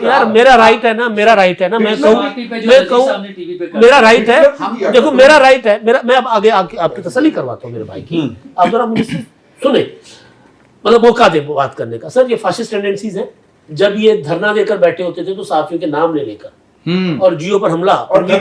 یار میرا رائٹ ہے نا, میرا رائٹ ہے نا, میں کہوں میرا رائٹ ہے. دیکھو میرا رائٹ ہے, میں اب آگے آپ کی تسلی کرواتا ہوں میرے بھائی کی. آپ ذرا مجھے سنیں, مطلب موقع دے بات کرنے کا. سر یہ فاشسٹ ٹینڈنسیز ہیں. جب یہ دھرنا دے کر بیٹھے ہوتے تھے تو صحافیوں کے نام لے لے کر اور جیو پر حملہ اور نہیں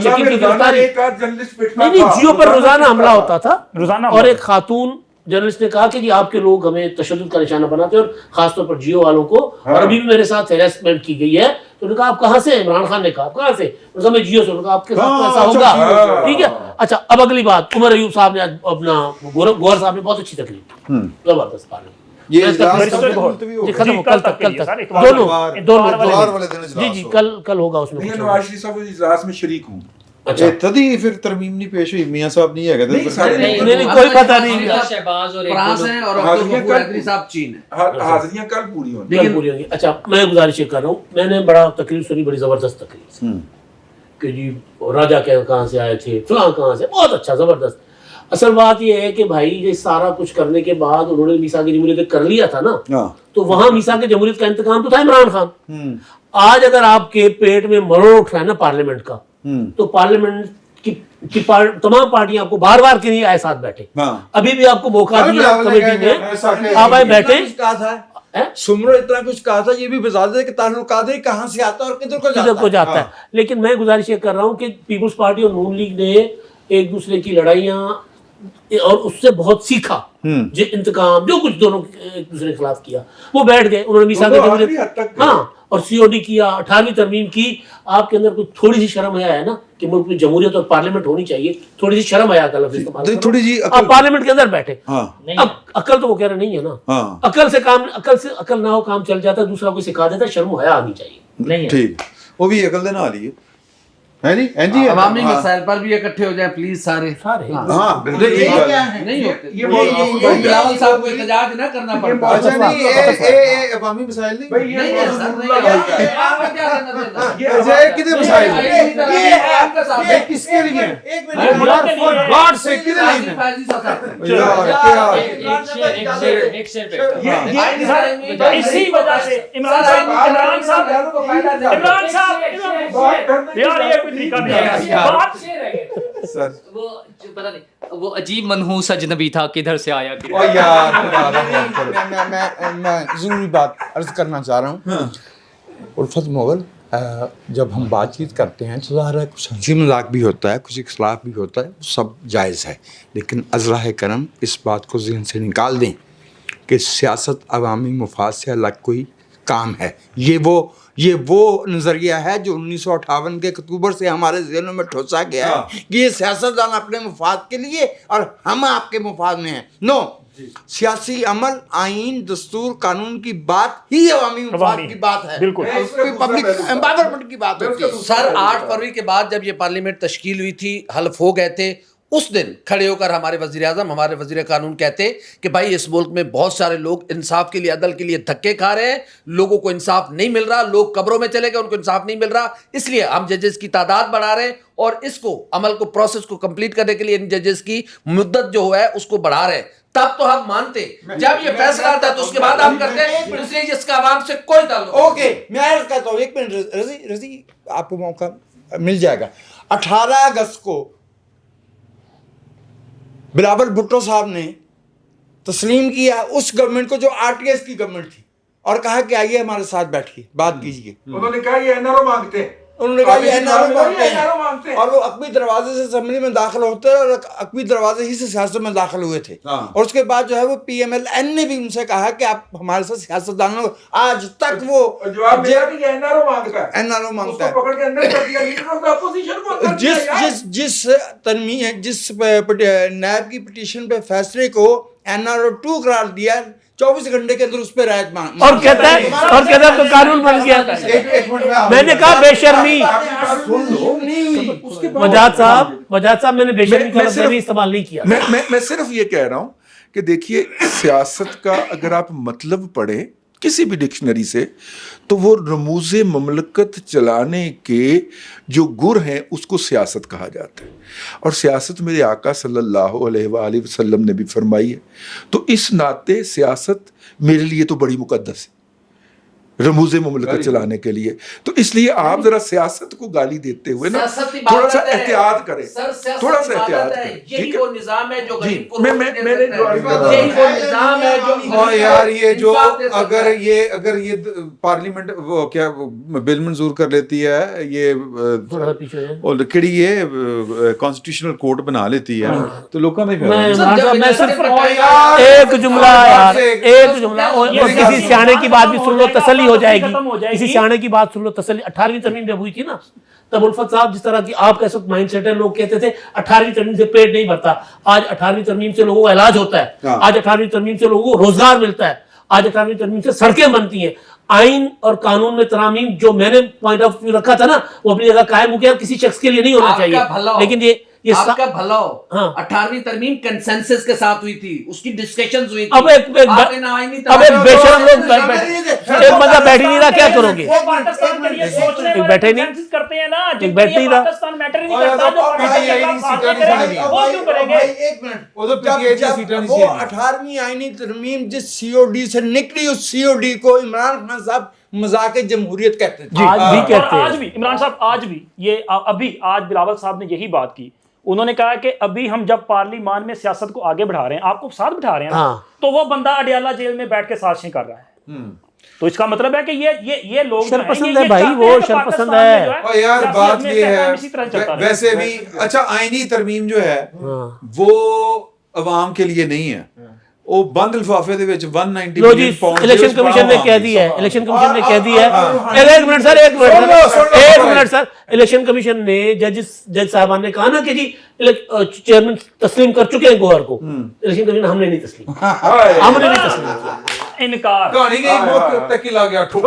جیو پر روزانہ حملہ ہوتا تھا روزانہ. اور ایک خاتون جرنلسٹ نے کہا کہ جی آپ کے لوگ ہمیں تشدد کا نشانہ بناتے ہیں, اور خاص طور پر جیو والوں کو, اور ابھی بھی میرے ساتھ ہیراسمنٹ کی گئی ہے. تو انہوں نے کہا آپ کہاں سے ہیں؟ عمران خان نے کہا آپ کہاں سے؟ میں جیو سے. انہوں نے کہا آپ کے ساتھ ایسا ہوگا, ٹھیک ہے. اچھا اب اگلی بات, عمر ایوب صاحب نے اپنا گوہر صاحب نے بہت اچھی تقریر کی, زبردست بات. کل ہوگا اس میں. نواز شریف صاحب اجلاس میں شریک ہوں, اچھا تدی پھر ترمیم نہیں پیش ہوئی, میاں صاحب نہیں ہے نہیں کوئی پتہ نہیں, شہباز اور فرانس ہے اور عبدالغفور حیدری صاحب چین ہے. حاضریاں کل پوری ہونی. لیکن پوری ہوں گی. اچھا میں گزارش یہ کر رہا ہوں, میں نے بڑا تقریر سنی, بڑی زبردست تقریر کہ جی راجا کہاں سے آئے تھے, فلاں کہاں سے, بہت اچھا زبردست. اصل بات یہ ہے کہ بھائی یہ سارا کچھ کرنے کے بعد انہوں نے میثاق جمہوریت کر لیا تھا نا, تو وہاں میثاق جمہوریت کا انتقام تو تھا عمران خان. آج اگر آپ کے پیٹ میں مروڑ اٹھ رہا ہے نا پارلیمنٹ کا, تو پارلیمنٹ کی تمام پارٹیاں آپ کو بار بار کے لیے آئے ساتھ بیٹھے, ابھی بھی آپ کو موقع دیا کمیٹی میں, آپ آئے بیٹھے. سمرو اتنا کچھ کہا تھا, یہ بھی بتا دے کہ تعلقات کہاں سے آتا ہے اور کدھر کو جاتا ہے. لیکن میں گزارش یہ کر رہا ہوں کہ پیپلز پارٹی اور نون لیگ نے ایک دوسرے کی لڑائیاں اور اس سے بہت سیکھا, جو انتقام جو کچھ دونوں ایک دوسرے کے خلاف کیا, وہ بیٹھ گئے, انہوں نے میثاق جمہوریت ہاں اور COD کیا, 18ویں ترمیم کی. آپ کے اندر کوئی تھوڑی سی شرم حیا ہے نا کہ ملک میں جمہوریت اور پارلیمنٹ ہونی چاہیے, تھوڑی سی شرم حیا کا لفظ استعمال تھوڑی جی آپ پارلیمنٹ کے اندر بیٹھے. اب عقل تو وہ کہہ رہے نہیں ہے نا, عقل نہ ہو کام چل جاتا, دوسرا کوئی سکھا دیتا, شرم و حیا آنی چاہیے. نہیں ٹھیک, وہ بھی عقل دینا آ رہی ہے جی. عوامی مسائل پر بھی اکٹھے ہو جائیں پلیز سارے. ہاں نہیں ہوتے بلاول صاحب کو احتجاج نہ کرنا پڑتا. عوامی مسائل نہیں, کتنے مسائل کس کے لیے اسی وجہ سے عمران صاحب یار یہ کوئی طریقہ نہیں, وہ عجیب منحوس اجنبی تھا, کدھر سے آیا. میں ضروری بات عرض کرنا چاہ رہا ہوں. الفت مغل, جب ہم بات چیت کرتے ہیں تو ظاہر ہے کچھ ہنسی مذاق بھی ہوتا ہے, کچھ اختلاف بھی ہوتا ہے, سب جائز ہے. لیکن ازراہ کرم اس بات کو ذہن سے نکال دیں کہ سیاست عوامی مفاد سے الگ کوئی کام ہے. یہ وہ نظریہ ہے جو 1958 کے اکتوبر سے ہمارے ذہنوں میں ٹھوسا گیا ہے کہ یہ سیاستدان اپنے مفاد کے لیے اور ہم آپ کے مفاد میں ہیں. نو, سیاسی عمل, آئین, دستور, قانون کی بات ہی عوامی مفاد کی بات ہے, پبلک امپاورمنٹ کی بات ہوتی ہے. سر 8 فروری کے بعد جب یہ پارلیمنٹ تشکیل ہوئی تھی, حلف ہو گئے تھے, اس دن کھڑے ہو کر ہمارے وزیر اعظم, ہمارے وزیر قانون کہتے کہ بھائی اس ملک میں بہت سارے لوگ انصاف کے لیے, عدل کے لیے دھکے کھا رہے ہیں, لوگوں کو انصاف نہیں مل رہا, لوگ قبروں میں چلے گئے, ان کو انصاف نہیں مل رہا, اس لیے ہم ججز کی تعداد بڑھا رہے ہیں اور اس کو عمل کو, پروسیس کو کمپلیٹ کرنے کے لیے ان ججز کی مدت جو ہے اس کو بڑھا رہے ہیں. تب تو ہم مانتے, جب یہ فیصلہ آتا ہے تو اس کے بعد ہم کرتے ہیں, اس لیے جس کا عوام سے کوئی تعلق. اوکے, میں عرض کرتا ہوں, ایک منٹ رضی, آپ کو موقع مل جائے گا. 18 اگست کو بلاول بھٹو صاحب نے تسلیم کیا اس گورنمنٹ کو جو RTS کی گورنمنٹ تھی, اور کہا کہ آئیے ہمارے ساتھ بیٹھیے, بات کیجیے. انہوں نے کہا یہ NRO مانگتے ہیں, انہوں نے کہا یہ NRO مانگتے ہیں, اور وہ عقبی دروازے سے اسمبلی میں داخل ہوتے ہیں, اور عقبی دروازے ہی سے سیاست میں داخل ہوئے تھے. اور اس کے بعد جو ہے وہ PMLN نے بھی ان سے کہا کہ آپ ہمارے ساتھ سیاست دانوں, آج تک وہ جواب دیا کہ یہ NRO مانگتا ہے, NRO مانگتا ہے. پکڑ کے اندر کر دیا لیڈر آف دی اپوزیشن کو. جس نیب کی پٹیشن پہ فیصلے کو NRO 2 قرار دیا, 24 گھنٹے کے اندر اس پہ رعایت مانگ, اور کہتا ہے تو قانون بن گیا. میں نے کہا بے شرمی, وجاد صاحب میں نے بے شرمی کا لفظ بھی استعمال نہیں کیا. میں صرف یہ کہہ رہا ہوں کہ دیکھیے, سیاست کا اگر آپ مطلب پڑھیں کسی بھی ڈکشنری سے, تو وہ رموز مملکت چلانے کے جو گر ہیں اس کو سیاست کہا جاتا ہے. اور سیاست میرے آقا صلی اللہ علیہ وآلہ وسلم نے بھی فرمائی ہے. تو اس ناطے سیاست میرے لیے تو بڑی مقدس ہے, رموز مملکت چلانے کے لیے. تو اس لیے آپ ذرا سیاست کو گالی دیتے ہوئے نا تھوڑا سا احتیاط کریں, تھوڑا سا احتیاط کریں. یہی وہ نظام ہے جو غریب کو, میں یہی وہ نظام ہے جو, اور یار یہ جو اگر یہ پارلیمنٹ وہ کیا بل منظور کر لیتی ہے, یہ کڑی یہ کانسٹیٹیوشنل کورٹ بنا لیتی ہے, تو لوگوں نے میں صرف ایک جملہ کسی سیانے کی بات بھی سن لو, تسلی ہو جائے گی. اسی سیانے کی بات سن لو, تسلی. 18ویں ترمیم جب ہوئی تھی نا, تب الفت صاحب جس طرح کی آپ کا اس وقت مائنڈ سیٹ ہے, لوگ کہتے تھے 18ویں ترمیم سے پیٹ نہیں بھرتا. آج 18ویں ترمیم سے لوگوں کو علاج ہوتا ہے, آج 18ویں ترمیم سے لوگوں کو روزگار ملتا ہے, آج 18ویں ترمیم سے سڑکیں بنتی ہیں, आइन और कानून में तरामीम जो मैंने पॉइंट ऑफ व्यू रखा था ना, वो अपनी जगह कायम हो गया, किसी शख्स के लिए नहीं होना चाहिए। लेकिन ये आपका भलाओ हाँ। 18वीं तरमीम कंसेंसस के साथ हुई थी, उसकी डिस्कशंस हुई थी। अब एक बेशरम लोग एक बंदा बैठ ही नहीं रहा, क्या करोगे? पाकिस्तान के लिए सोच रहे हैं, बैठे नहीं consensus करते हैं ना, जिनके बैठ नहीं लिए रहा। पाकिस्तान मैटर ही नहीं करता, जो पाकिस्तान के साथ बातें करेंगे, वो क्यों करेंगे? एक मिनट, जब वो 18वीं आईनी तरमीम जिस सीओडी से निकली, उस सीओडी को इमरान खान साहब मजाक जमहूरियत कहते थे। आज भी कहते आज हैं। भी इमरान साहब, आज भी ये अभी आज बिलावल साहब ने यही बात की। उन्होंने कहा कि अभी हम जब पार्लियामान में सियासत को आगे बढ़ा रहे हैं, आपको साथ बिठा रहे हैं ना, हाँ। तो वो बंदा अडियाला जेल में बैठ के साजिशें कर रहा है। तो इसका मतलब है कि ये लोग जो हैं, शरपसंद ये है भाई, चाहते वो हैं कि शरपसंद पाकिस्तान है। में जो और यार सियासी बात हमेशा ये है, इसी तरह चलता रहे। वैसे भी अच्छा आईनी तरमीम जो है वो अवाम के लिए नहीं है, वो बंद लिफाफे दे विच 190 लो जी, मिलियन पाउंड इलेक्शन कमीशन ने कह दिया है, इलेक्शन कमीशन ने कह दिया है। एक मिनट सर, एक मिनट सर, इलेक्शन कमीशन ने जज साहबान ने कहा ना कि जी चेयरमैन तस्लीम कर चुके हैं गोहर को, इलेक्शन कमीशन हमने नहीं तस्लीम, हमने नहीं तस्लीम किया। इनकार कहानी की मौत तक ही ला गया ठोक।